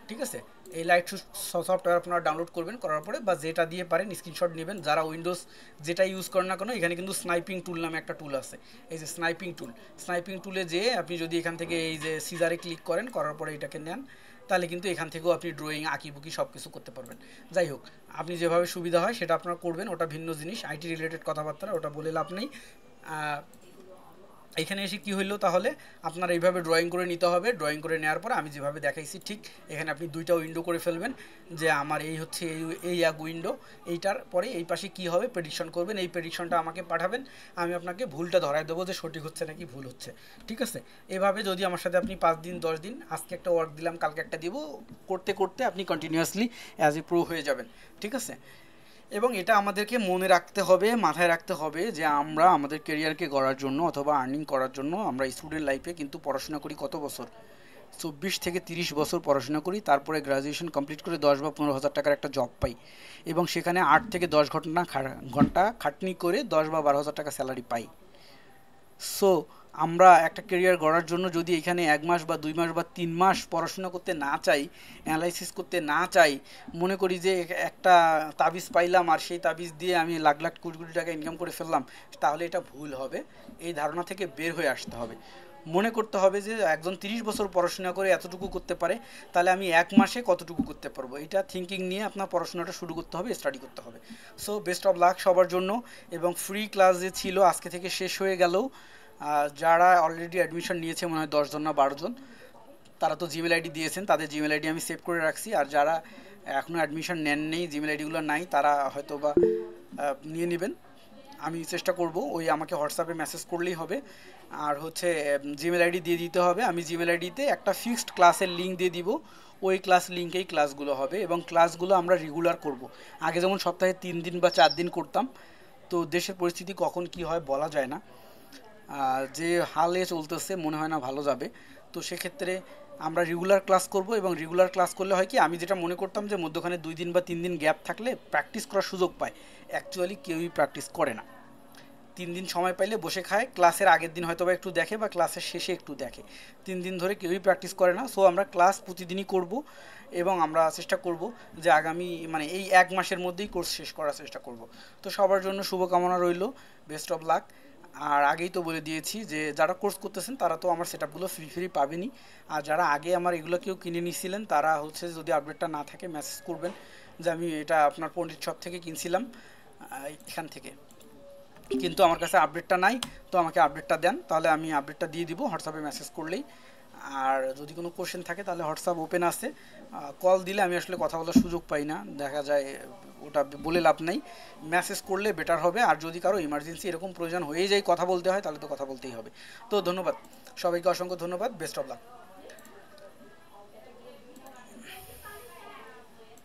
ঠিক আছে, এই লাইট সফটওয়্যার আপনারা ডাউনলোড করবেন, করার পরে বা যেটা দিয়ে পারেন স্ক্রিনশট নেবেন। যারা উইন্ডোজ যেটা ইউজ করেন না কেন, এখানে কিন্তু স্নাইপিং টুল নামে একটা টুল আছে, এই যে স্নাইপিং টুলে যেয়ে আপনি যদি এখান থেকে এই যে সিজারে ক্লিক করেন, করার পরে এটাকে নেন, তাহলে কিন্তু এখান থেকেও আপনি ড্রয়িং আঁকিবুকি সব কিছু করতে পারবেন। যাই হোক, আপনি যেভাবে সুবিধা হয় সেটা আপনারা করবেন, ওটা ভিন্ন জিনিস, আইটি রিলেটেড কথাবার্তা, ওটা বলে লাভ নেই। এখানে এসে কি হইলো, তাহলে আপনার এইভাবে ড্রয়িং করে নিতে হবে। ড্রয়িং করে নেওয়ার পর আমি যেভাবে দেখাইছি ঠিক এখানে আপনি দুইটা উইন্ডো করে ফেলবেন, যে আমার এই হচ্ছে এই এক উইন্ডো, এইটার পরে এই পাশে কি হবে প্রেডিকশন করবেন, এই প্রেডিকশনটা আমাকে পাঠাবেন, আমি আপনাকে ভুলটা ধরায় দেবো যে সঠিক হচ্ছে নাকি ভুল হচ্ছে। ঠিক আছে, এভাবে যদি আমার সাথে আপনি 5 দিন 10 দিন, আজকে একটা ওয়ার্ক দিলাম কালকে একটা দিব, করতে করতে আপনি কন্টিনিউয়াসলি অ্যাজ এ প্রো হয়ে যাবেন। ঠিক আছে, এবং এটা আমাদেরকে মনে রাখতে হবে, মাথায় রাখতে হবে যে আমরা আমাদের কেরিয়ারকে গড়ার জন্য অথবা আর্নিং করার জন্য আমরা স্টুডেন্ট লাইফে কিন্তু পড়াশোনা করি কত বছর, 24 থেকে 30 বছর পড়াশোনা করি, তারপরে গ্র্যাজুয়েশন কমপ্লিট করে 10 বা 15 হাজার টাকার একটা জব পাই, এবং সেখানে 8 থেকে 10 ঘন্টা খাটনি করে 10 বা 12 হাজার টাকা স্যালারি পাই। সো আমরা একটা কেরিয়ার গড়ার জন্য যদি এখানে 1 মাস বা 2 মাস বা 3 মাস পড়াশোনা করতে না চাই, অ্যানালাইসিস করতে না চাই, মনে করি যে একটা তাবিজ পাইলাম আর সেই তাবিজ দিয়ে আমি লাখ লাখ কোটি কোটি টাকা ইনকাম করে ফেললাম, তাহলে এটা ভুল হবে। এই ধারণা থেকে বের হয়ে আসতে হবে। মনে করতে হবে যে একজন 30 বছর পড়াশোনা করে এতটুকু করতে পারে, তাহলে আমি 1 মাসে কতটুকু করতে পারবো, এটা থিঙ্কিং নিয়ে আপনার পড়াশোনাটা শুরু করতে হবে, স্টাডি করতে হবে। সো বেস্ট অফ লাক সবার জন্য। এবং ফ্রি ক্লাস যে ছিল আজকে থেকে শেষ হয়ে গেলেও যারা অলরেডি অ্যাডমিশন নিয়েছে মনে হয় 10 জন না 12 জন, তারা তো জিমেল আইডি দিয়েছেন, তাদের জিমেল আইডি আমি সেভ করে রাখছি। আর যারা এখনও অ্যাডমিশন নেন নেই, জিমেল আইডিগুলো নাই, তারা হয়তো বা নিয়ে নেবেন। আমি চেষ্টা করব, ওই আমাকে হোয়াটসঅ্যাপে মেসেজ করলেই হবে। আর হচ্ছে জিমেল আইডি দিয়ে দিতে হবে। আমি জিমেল আইডিতে একটা ফিক্সড ক্লাসের লিঙ্ক দিয়ে দিব, ওই ক্লাস লিঙ্কেই ক্লাসগুলো হবে, এবং ক্লাসগুলো আমরা রেগুলার করব। আগে যেমন সপ্তাহে 3 দিন বা 4 দিন করতাম, তো দেশের পরিস্থিতি কখন কি হয় বলা যায় না, যে হালে চলতেছে মনে হয় না ভালো যাবে। তো সেক্ষেত্রে আমরা রেগুলার ক্লাস করব, এবং রেগুলার ক্লাস করলে হয় কি, আমি যেটা মনে করতাম যে মধ্যখানে 2 দিন বা 3 দিন গ্যাপ থাকলে প্র্যাকটিস করার সুযোগ পায়, অ্যাকচুয়ালি কেউই প্র্যাকটিস করে না। 3 দিন সময় পাইলে বসে খায়, ক্লাসের আগের দিন হয়তো বা একটু দেখে বা ক্লাসের শেষে একটু দেখে, 3 দিন ধরে কেউই প্র্যাকটিস করে না। সো আমরা ক্লাস প্রতিদিনই করব, এবং আমরা চেষ্টা করব যে আগামী মানে এই 1 মাসের মধ্যেই কোর্স শেষ করার চেষ্টা করব। তো সবার জন্য শুভকামনা রইল, বেস্ট অফ লাক। আর আগেই তো বলে দিয়েছি যে যারা কোর্স করতেছেন তারা তো আমার সেটআপগুলো ফ্রি পাবেনই, আর যারা আগে আমার এগুলো কেউ কিনে নিয়েছিলেন তারা হচ্ছে যদি আপডেটটা না থাকে মেসেজ করবেন যে আমি এটা আপনার পণ্ডিত শপ থেকে কিনছিলাম, এখান থেকে, কিন্তু আমার কাছে আপডেটটা নাই, তো আমাকে আপডেটটা দেন, তাহলে আমি আপডেটটা দিয়ে দিব হোয়াটসঅ্যাপে মেসেজ করলেই। আর যদি কোনো কোশ্চেন থাকে তাহলে হোয়াটসঅ্যাপ ওপেন আছে, কল দিলে আমি আসলে কথা বলার সুযোগ পাই না, দেখা যায় ওটা বলে লাভ নাই, মেসেজ করলে বেটার হবে। আর যদি কারো ইমার্জেন্সি এরকম প্রয়োজন হয়ে যায় কথা বলতে হয়, তাহলে তো কথা বলতেই হবে। তো ধন্যবাদ সবাইকে, অসংখ্য ধন্যবাদ, বেস্ট অফ লাক।